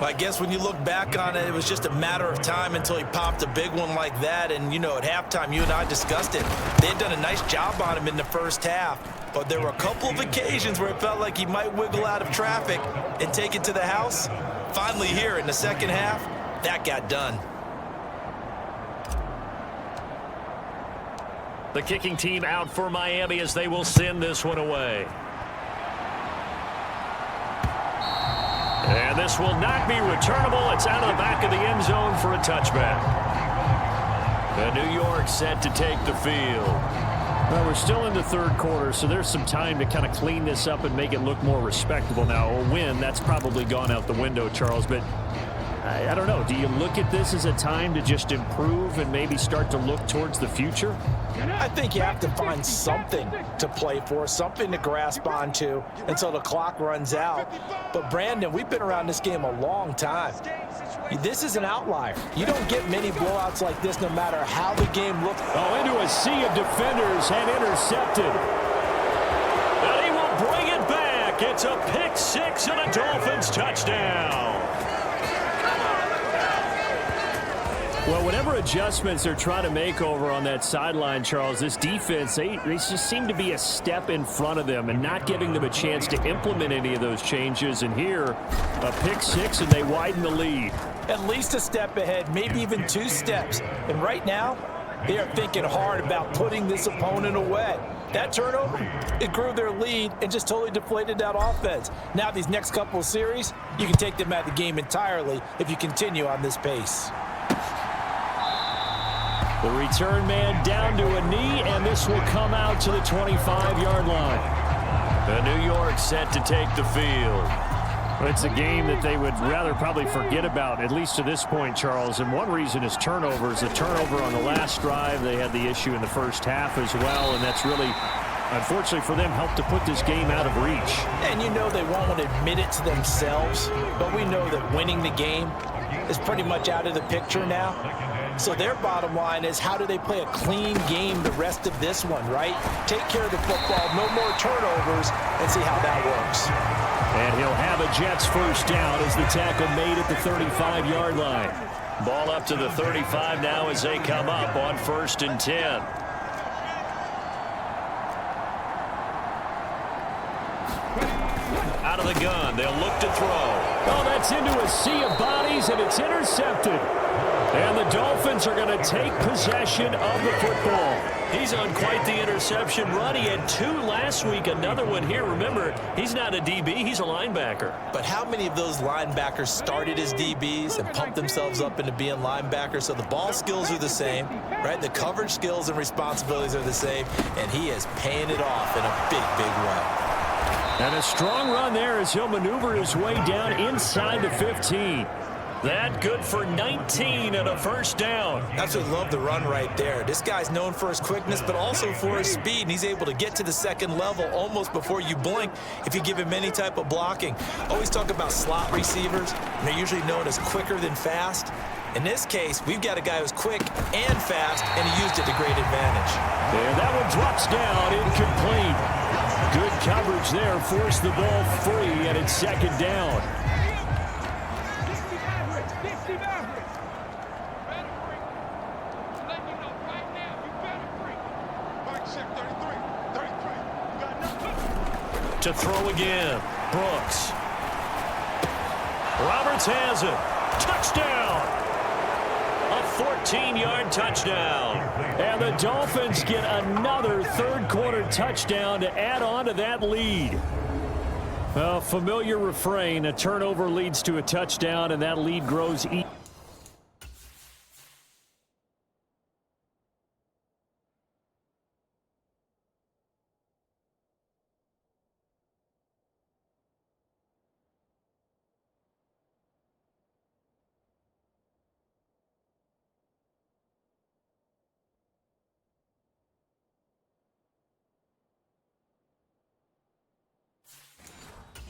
I guess when you look back on it, it was just a matter of time until he popped a big one like that. And, you know, at halftime, you and I discussed it. They had done a nice job on him in the first half. But there were a couple of occasions where it felt like he might wiggle out of traffic and take it to the house. Finally here in the second half, that got done. The kicking team out for Miami as they will send this one away. And this will not be returnable. It's out of the back of the end zone for a touchback. The New York set to take the field. Well, we're still in the third quarter, so there's some time to kind of clean this up and make it look more respectable now. A win, that's probably gone out the window, Charles, but I don't know. Do you look at this as a time to just improve and maybe start to look towards the future? I think you have to find something to play for, something to grasp onto until the clock runs out. But, Brandon, we've been around this game a long time. This is an outlier. You don't get many blowouts like this no matter how the game looks. Oh, into a sea of defenders and intercepted. And he will bring it back. It's a pick six and a Dolphins touchdown. Well, whatever adjustments they're trying to make over on that sideline, Charles, this defense, they just seem to be a step in front of them and not giving them a chance to implement any of those changes. And here, a pick six, and they widen the lead. At least a step ahead, maybe even 2 steps. And right now, they are thinking hard about putting this opponent away. That turnover, it grew their lead and just totally deflated that offense. Now these next couple of series, you can take them out of the game entirely if you continue on this pace. The return man down to a knee, and this will come out to the 25-yard line. The New York set to take the field. Well, it's a game that they would rather probably forget about, at least to this point, Charles. And one reason is turnovers. A turnover on the last drive. They had the issue in the first half as well, and that's really, unfortunately for them, helped to put this game out of reach. And you know they won't want to admit it to themselves, but we know that winning the game is pretty much out of the picture now. So their bottom line is, how do they play a clean game the rest of this one, right? Take care of the football, no more turnovers, and see how that works. And he'll have a Jets first down as the tackle made at the 35-yard line. Ball up to the 35 now as they come up on 1st and 10. Out of the gun, they'll look to throw. Oh, that's into a sea of bodies, and it's intercepted. And the Dolphins are going to take possession of the football. He's on quite the interception run. He had 2 last week, another one here. Remember, he's not a DB, he's a linebacker. But how many of those linebackers started as DBs and pumped themselves up into being linebackers? So the ball skills are the same, right? The coverage skills and responsibilities are the same, and he is paying it off in a big, big way. And a strong run there as he'll maneuver his way down inside the 15. That good for 19 and a first down. Absolutely love the run right there. This guy's known for his quickness, but also for his speed. And he's able to get to the second level almost before you blink if you give him any type of blocking. Always talk about slot receivers, and they're usually known as quicker than fast. In this case, we've got a guy who's quick and fast, and he used it to great advantage. And that one drops down, incomplete. Good coverage there, forced the ball free, and it's second down. To throw again, Brooks. Roberts has it. Touchdown! A 14-yard touchdown. And the Dolphins get another third-quarter touchdown to add on to that lead. A familiar refrain, a turnover leads to a touchdown, and that lead grows each.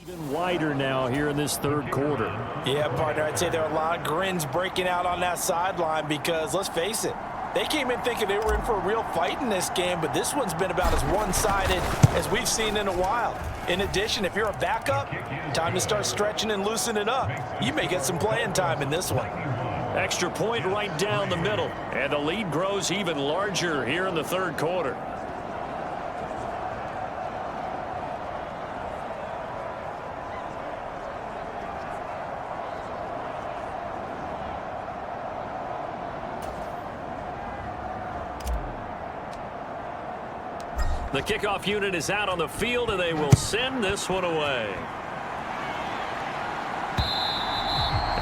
Even wider now here in this third quarter. Yeah, partner, I'd say there are a lot of grins breaking out on that sideline because, let's face it, they came in thinking they were in for a real fight in this game, but this one's been about as one-sided as we've seen in a while. In addition, if you're a backup, time to start stretching and loosening up. You may get some playing time in this one. Extra point right down the middle, and the lead grows even larger here in the third quarter. The kickoff unit is out on the field, and they will send this one away.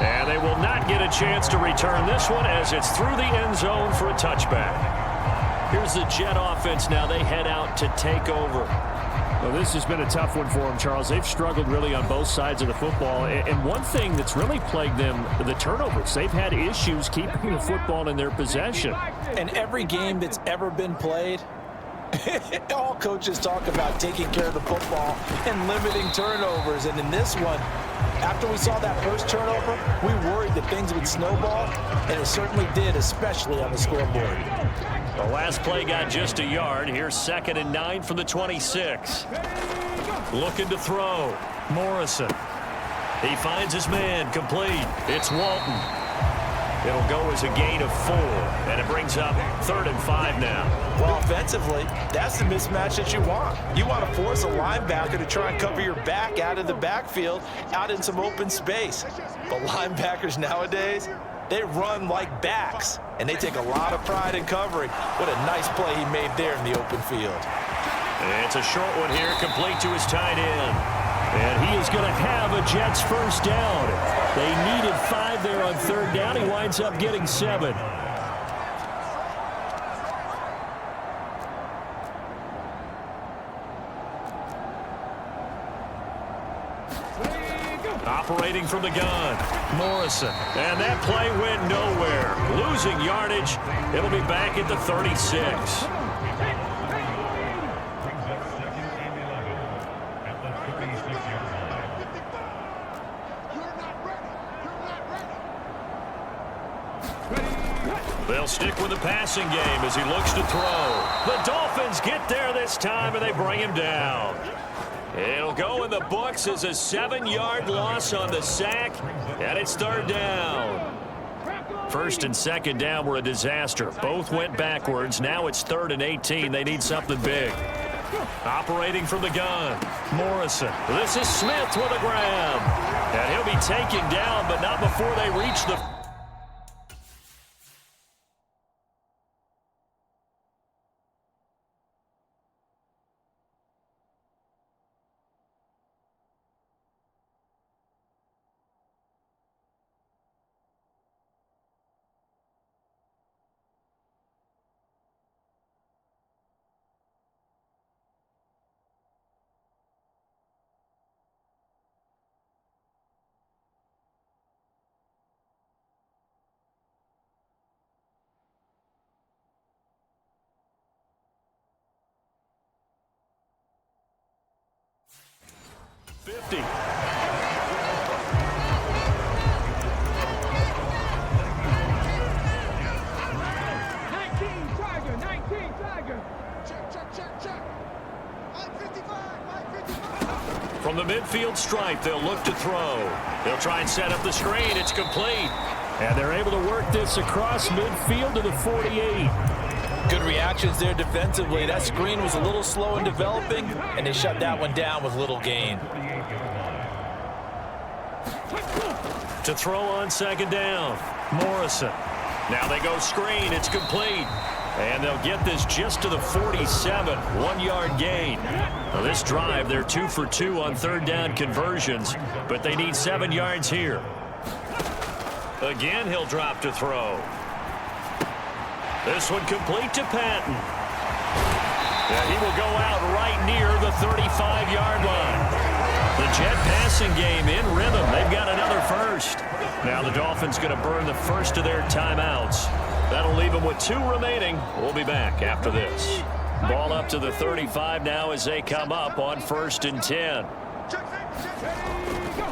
And they will not get a chance to return this one as it's through the end zone for a touchback. Here's the Jet offense now. They head out to take over. Well, this has been a tough one for them, Charles. They've struggled really on both sides of the football. And one thing that's really plagued them, the turnovers. They've had issues keeping the football in their possession. And every game that's ever been played, all coaches talk about taking care of the football and limiting turnovers. And in this one, after we saw that first turnover, we worried that things would snowball, and it certainly did, especially on the scoreboard. The last play got just a yard. Here's 2nd and 9 from the 26. Looking to throw. Morrison. He finds his man complete. It's Walton. It'll go as a gain of 4, and it brings up 3rd and 5 now. Well, offensively, that's the mismatch that you want. You want to force a linebacker to try and cover your back out of the backfield, out in some open space. But linebackers nowadays, they run like backs, and they take a lot of pride in covering. What a nice play he made there in the open field. It's a short one here, complete to his tight end. And he is going to have a Jets first down. They needed 5 there on 3rd down. He winds up getting 7. Operating from the gun, Morrison. And that play went nowhere. Losing yardage. It'll be back at the 36. They'll stick with the passing game as he looks to throw. The Dolphins get there this time, and they bring him down. It'll go in the books as a 7-yard loss on the sack, and it's 3rd down. 1st and 2nd down were a disaster. Both went backwards. Now it's 3rd and 18. They need something big. Operating from the gun, Morrison. This is Smith with a grab. And he'll be taken down, but not before they reach the... 50. From the midfield stripe, they'll look to throw. They'll try and set up the screen. It's complete. And they're able to work this across midfield to the 48. Good reactions there defensively. That screen was a little slow in developing, and they shut that one down with little gain. To throw on second down, Morrison. Now they go screen. It's complete. And they'll get this just to the 47, 1-yard gain. Now this drive, they're 2 for 2 on third down conversions, but they need 7 yards here. Again, he'll drop to throw. This one complete to Patton. And he will go out right near the 35-yard line. The Jet passing game in rhythm. They've got another first. Now the Dolphins going to burn the first of their timeouts. That'll leave them with 2 remaining. We'll be back after this. Ball up to the 35 now as they come up on 1st and 10.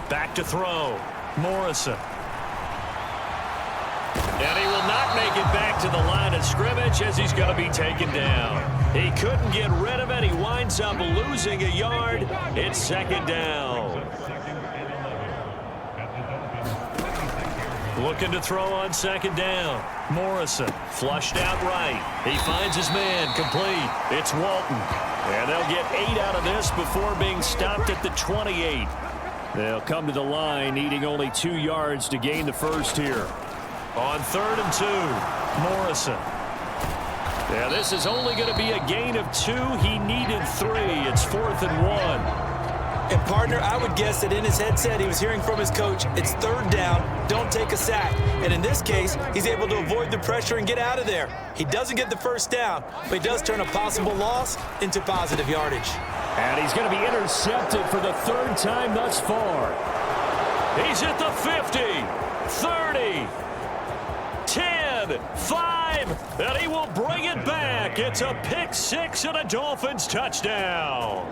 Back to throw. Morrison. And he will not make it back to the line of scrimmage as he's going to be taken down. He couldn't get rid of it. He winds up losing a yard. It's second down. Looking to throw on second down. Morrison flushed out right. He finds his man complete. It's Walton. And they'll get 8 out of this before being stopped at the 28. They'll come to the line needing only 2 yards to gain the first here. On 3rd and 2, Morrison. Yeah, this is only going to be a gain of 2. He needed 3. It's 4th and 1. And, partner, I would guess that in his headset he was hearing from his coach, it's 3rd down, don't take a sack. And in this case, he's able to avoid the pressure and get out of there. He doesn't get the first down, but he does turn a possible loss into positive yardage. And he's going to be intercepted for the 3rd time thus far. He's at the 50, 30, 10, 5, and he will bring it back. It's a pick 6 and a Dolphins touchdown.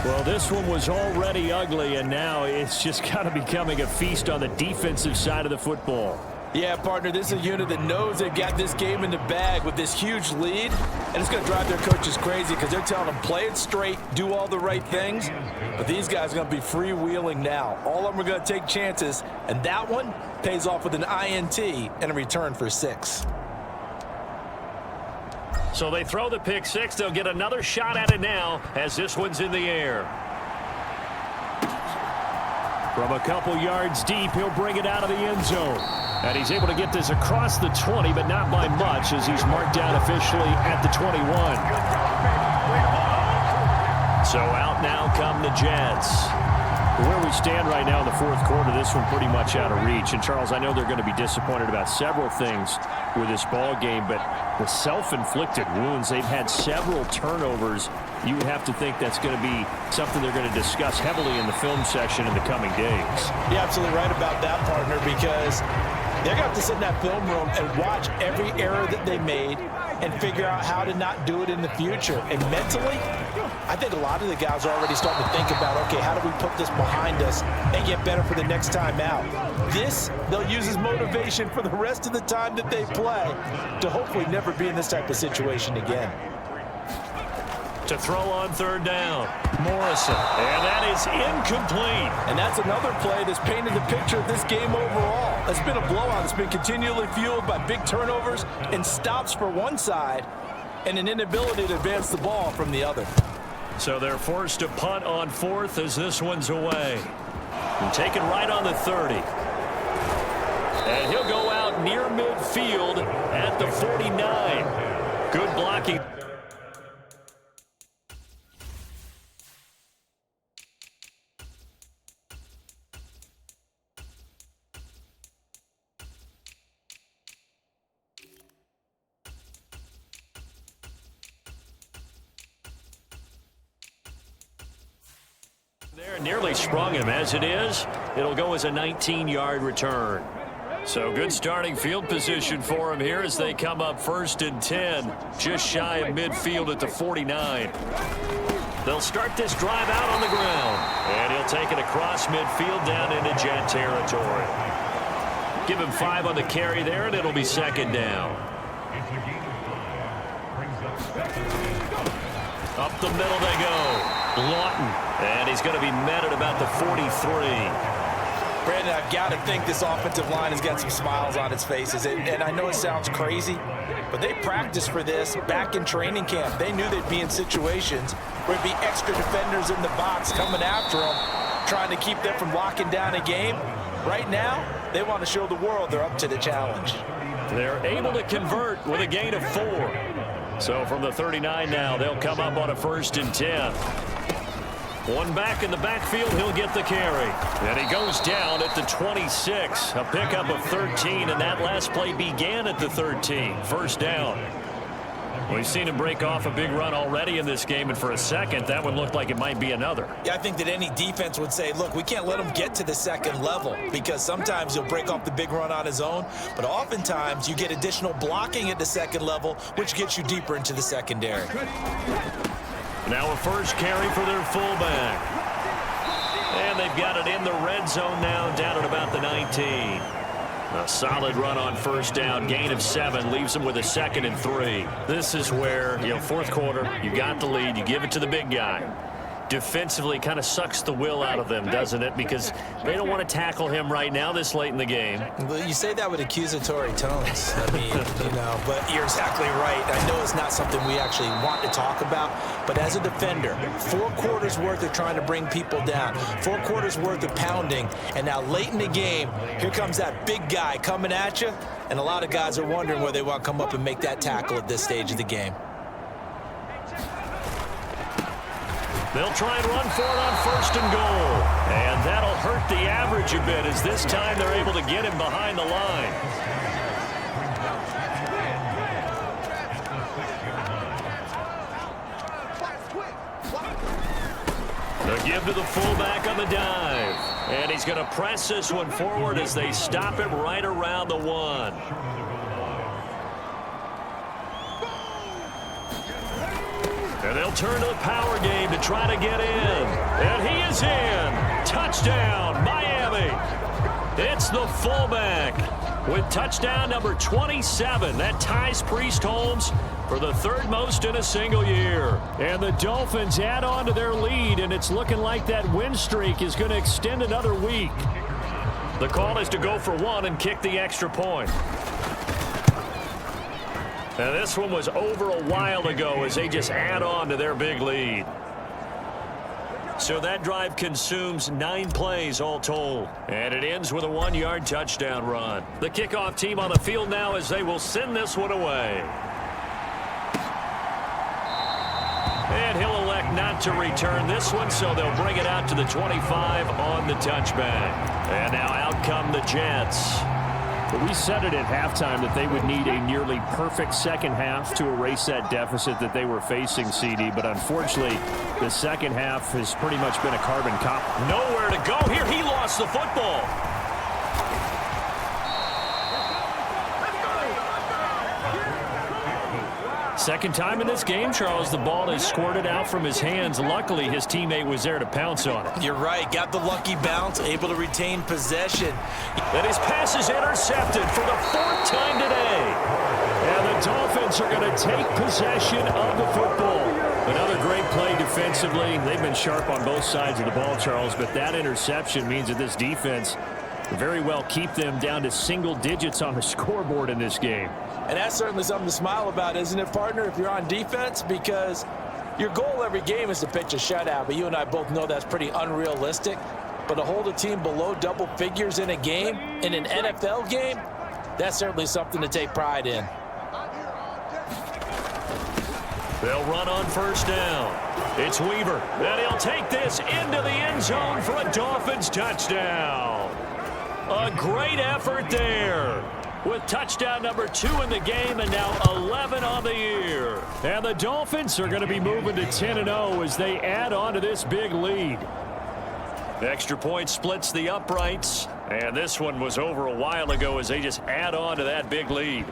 Well, this one was already ugly, and now it's just kind of becoming a feast on the defensive side of the football. Yeah, partner, this is a unit that knows they've got this game in the bag with this huge lead, and it's going to drive their coaches crazy because they're telling them play it straight, do all the right things, but these guys are going to be freewheeling now. All of them are going to take chances, and that one pays off with an INT and a return for 6. So they throw the pick 6. They'll get another shot at it now as this one's in the air. From a couple yards deep, he'll bring it out of the end zone. And he's able to get this across the 20, but not by much as he's marked down officially at the 21. So out now come the Jets. Where we stand right now in the 4th quarter, this one pretty much out of reach. And, Charles, I know they're going to be disappointed about several things with this ball game, but the self-inflicted wounds, they've had several turnovers. You would have to think that's going to be something they're going to discuss heavily in the film session in the coming days. You're absolutely right about that, partner, because they're going to have to sit in that film room and watch every error that they made and figure out how to not do it in the future. And mentally, I think a lot of the guys are already starting to think about, okay, how do we put this behind us and get better for the next time out? This, they'll use as motivation for the rest of the time that they play to hopefully never be in this type of situation again. To throw on 3rd down, Morrison. And that is incomplete. And that's another play that's painted the picture of this game overall. It's been a blowout. It's been continually fueled by big turnovers and stops for one side and an inability to advance the ball from the other. So they're forced to punt on 4th as this one's away. And taken right on the 30. And he'll go out near midfield at the 49. Good blocking. There nearly sprung him. As it is, it'll go as a 19-yard return. So good starting field position for him here as they come up 1st and 10, just shy of midfield at the 49. They'll start this drive out on the ground. And he'll take it across midfield down into Jet territory. Give him 5 on the carry there, and it'll be second down. Up the middle they go. Lawton. And he's going to be met at about the 43. Brandon, I've got to think this offensive line has got some smiles on its faces. And I know it sounds crazy, but they practiced for this back in training camp. They knew they'd be in situations where there'd be extra defenders in the box coming after them, trying to keep them from locking down a game. Right now, they want to show the world they're up to the challenge. They're able to convert with a gain of 4. So from the 39 now, they'll come up on a 1st and 10. One back in the backfield, he'll get the carry. And he goes down at the 26. A pickup of 13, and that last play began at the 13. First down. We've seen him break off a big run already in this game, and for a second, that one looked like it might be another. Yeah, I think that any defense would say, look, we can't let him get to the second level, because sometimes he'll break off the big run on his own, but oftentimes you get additional blocking at the second level, which gets you deeper into the secondary. Now a first carry for their fullback. And they've got it in the red zone now, down at about the 19. A solid run on first down, gain of 7, leaves them with a 2nd and 3. This is where, fourth quarter, you got the lead, you give it to the big guy. Defensively kind of sucks the will out of them, doesn't it? Because they don't want to tackle him right now this late in the game. Well, you say that with accusatory tones. I mean, but you're exactly right. I know it's not something we actually want to talk about, but as a defender, 4 quarters worth of trying to bring people down, 4 quarters worth of pounding, and now late in the game, here comes that big guy coming at you, and a lot of guys are wondering where they want to come up and make that tackle at this stage of the game. They'll try and run for it on 1st and goal. And that'll hurt the average a bit, as this time they're able to get him behind the line. They'll give to the fullback on the dive. And he's going to press this one forward as they stop him right around the 1. And they'll turn to the power game to try to get in. And he is in. Touchdown, Miami. It's the fullback with touchdown number 27. That ties Priest Holmes for the 3rd most in a single year. And the Dolphins add on to their lead, and it's looking like that win streak is going to extend another week. The call is to go for 1 and kick the extra point. Now this one was over a while ago as they just add on to their big lead. So that drive consumes 9 plays all told. And it ends with a 1-yard touchdown run. The kickoff team on the field now as they will send this one away. And he'll elect not to return this one, so they'll bring it out to the 25 on the touchback. And now out come the Jets. But we said it at halftime that they would need a nearly perfect second half to erase that deficit that they were facing, CD. But unfortunately, the second half has pretty much been a carbon copy. Nowhere to go here. He lost the football. Second time in this game, Charles, the ball is squirted out from his hands. Luckily, his teammate was there to pounce on it. You're right. Got the lucky bounce, able to retain possession. And his pass is intercepted for the 4th time today. And the Dolphins are going to take possession of the football. Another great play defensively. They've been sharp on both sides of the ball, Charles, but that interception means that this defense very well keep them down to single digits on the scoreboard in this game. And that's certainly something to smile about, isn't it, partner, if you're on defense? Because your goal every game is to pitch a shutout, but you and I both know that's pretty unrealistic. But to hold a team below double figures in a game, in an NFL game, that's certainly something to take pride in. They'll run on first down. It's Weaver, and he'll take this into the end zone for a Dolphins touchdown. A great effort there, with touchdown number 2 in the game and now 11 on the year. And the Dolphins are going to be moving to 10-0 as they add on to this big lead. The extra point splits the uprights, and this one was over a while ago as they just add on to that big lead.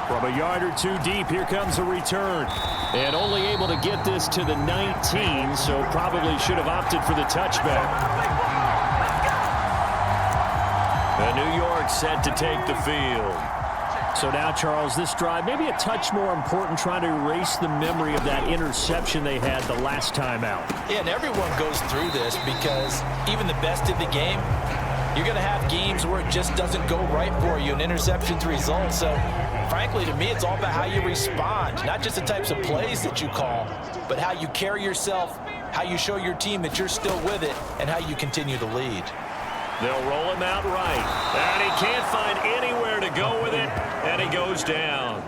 From From a yard or two deep, here comes a return. And only able to get this to the 19, so probably should have opted for the touchback. The New York set to take the field. So now, Charles, this drive, maybe a touch more important, trying to erase the memory of that interception they had the last time out. Yeah, and everyone goes through this because even the best in the game, you're going to have games where it just doesn't go right for you, and interceptions result. So, frankly, to me, it's all about how you respond, not just the types of plays that you call, but how you carry yourself, how you show your team that you're still with it, and how you continue to lead. They'll roll him out right, and he can't find anywhere to go with it, and he goes down.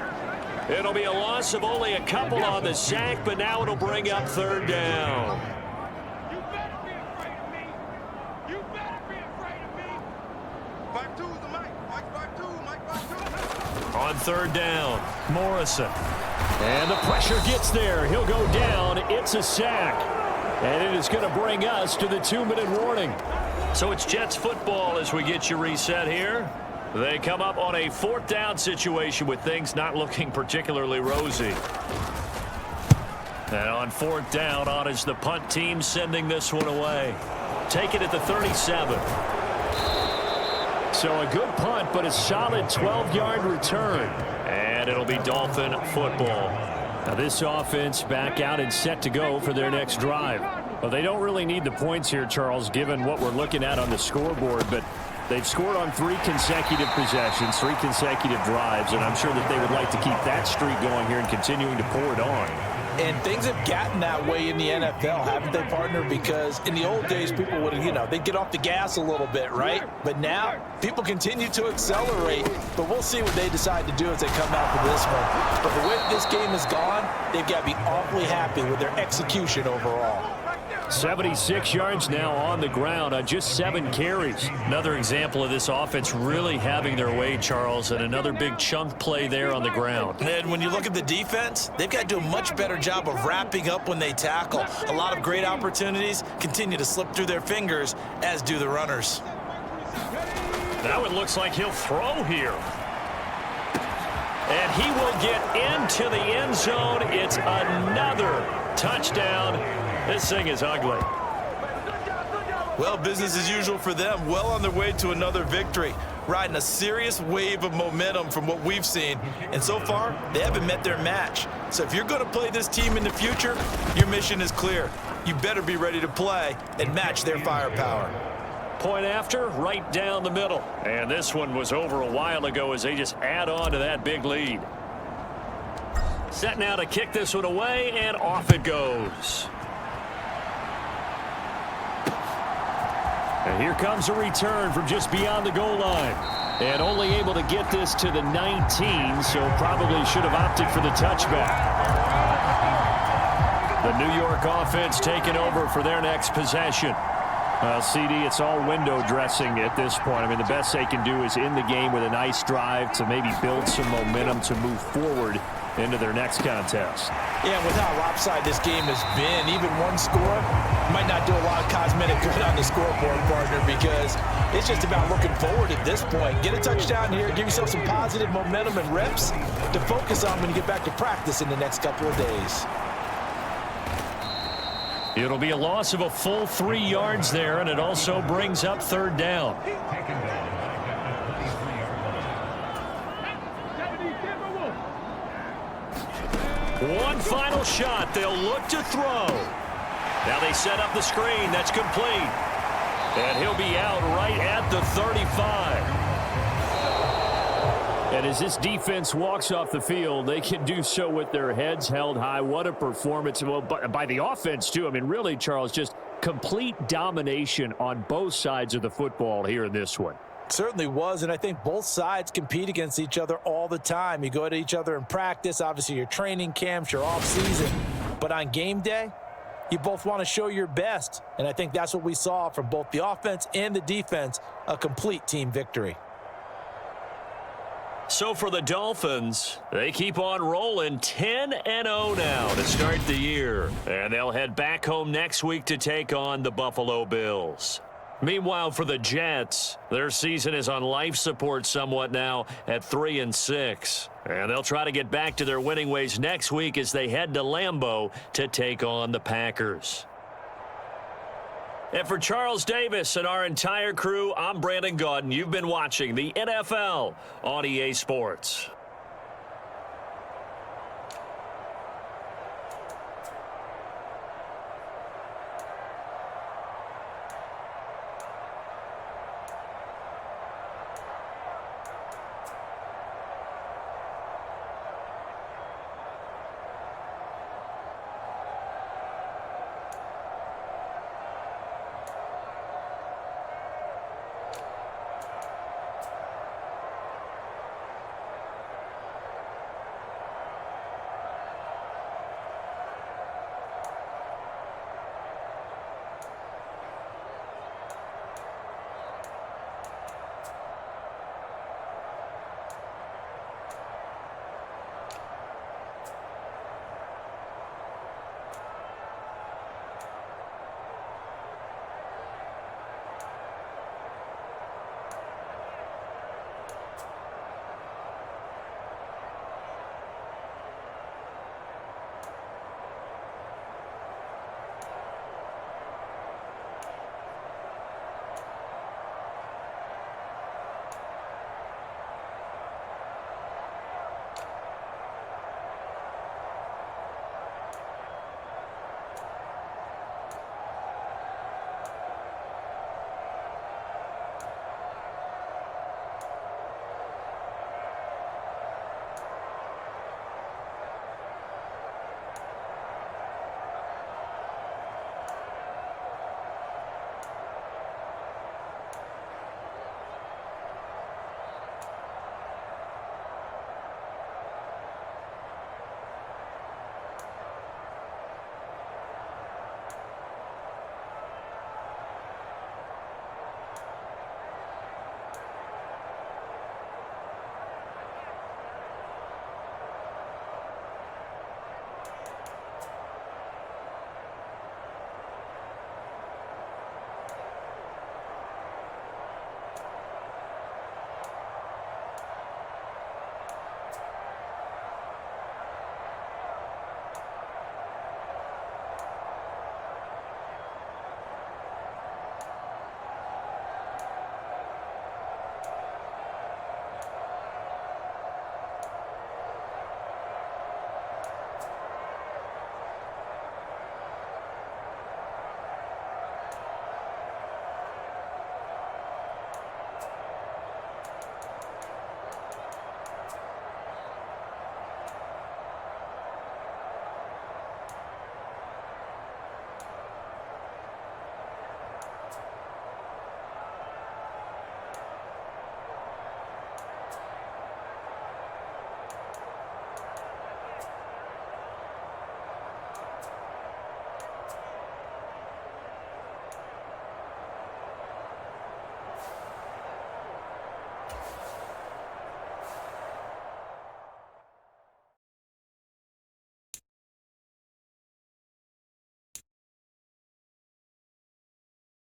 It'll be a loss of only a couple on the sack, but now it'll bring up third down. You better be afraid of me. You better be afraid of me. 5-2 is the mic. Mike 5-2. Mike 5-2. On third down, Morrison. And the pressure gets there. He'll go down. It's a sack. And it is going to bring us to the 2-minute warning. So it's Jets football as we get you reset here. They come up on a fourth down situation with things not looking particularly rosy. And on fourth down, on is the punt team sending this one away. Take it at the 37. So a good punt, but a solid 12-yard return. And it'll be Dolphin football. Now this offense back out and set to go for their next drive. Well, they don't really need the points here, Charles, given what we're looking at on the scoreboard, but they've scored on 3 consecutive possessions, 3 consecutive drives, and I'm sure that they would like to keep that streak going here and continuing to pour it on. And things have gotten that way in the NFL, haven't they, partner? Because in the old days, people would, they'd get off the gas a little bit, right? But now, people continue to accelerate. But we'll see what they decide to do as they come out for this one. But the way this game has gone, they've got to be awfully happy with their execution overall. 76 yards now on the ground on just 7 carries. Another example of this offense really having their way, Charles, and another big chunk play there on the ground. And when you look at the defense, they've got to do a much better job of wrapping up when they tackle. A lot of great opportunities continue to slip through their fingers, as do the runners. Now it looks like he'll throw here. And he will get into the end zone. It's another touchdown. This thing is ugly. Well, business as usual for them. Well on their way to another victory. Riding a serious wave of momentum from what we've seen. And so far, they haven't met their match. So if you're going to play this team in the future, your mission is clear. You better be ready to play and match their firepower. Point after, right down the middle. And this one was over a while ago as they just add on to that big lead. Set now to kick this one away, and off it goes. And here comes a return from just beyond the goal line. And only able to get this to the 19, so probably should have opted for the touchback. The New York offense taking over for their next possession. CD, it's all window dressing at this point. I mean, the best they can do is in the game with a nice drive to maybe build some momentum to move forward into their next contest. Yeah, with how lopsided this game has been, even one score might not do a lot of cosmetic good on the scoreboard, partner, because it's just about looking forward at this point. Get a touchdown here, give yourself some positive momentum and reps to focus on when you get back to practice in the next couple of days. It'll be a loss of a full 3 yards there, and it also brings up third down. One final shot. They'll look to throw. Now they set up the screen. That's complete. And he'll be out right at the 35. And as this defense walks off the field, they can do so with their heads held high. What a performance by the offense, too. I mean, really, Charles, just complete domination on both sides of the football here in this one. Certainly was, and I think both sides compete against each other all the time. You go at each other in practice, obviously your training camps, your off-season. But on game day, you both want to show your best. And I think that's what we saw from both the offense and the defense, a complete team victory. So for the Dolphins, they keep on rolling 10-0 now to start the year. And they'll head back home next week to take on the Buffalo Bills. Meanwhile, for the Jets, their season is on life support somewhat now at 3-6. And they'll try to get back to their winning ways next week as they head to Lambeau to take on the Packers. And for Charles Davis and our entire crew, I'm Brandon Gaudin. You've been watching the NFL on EA Sports.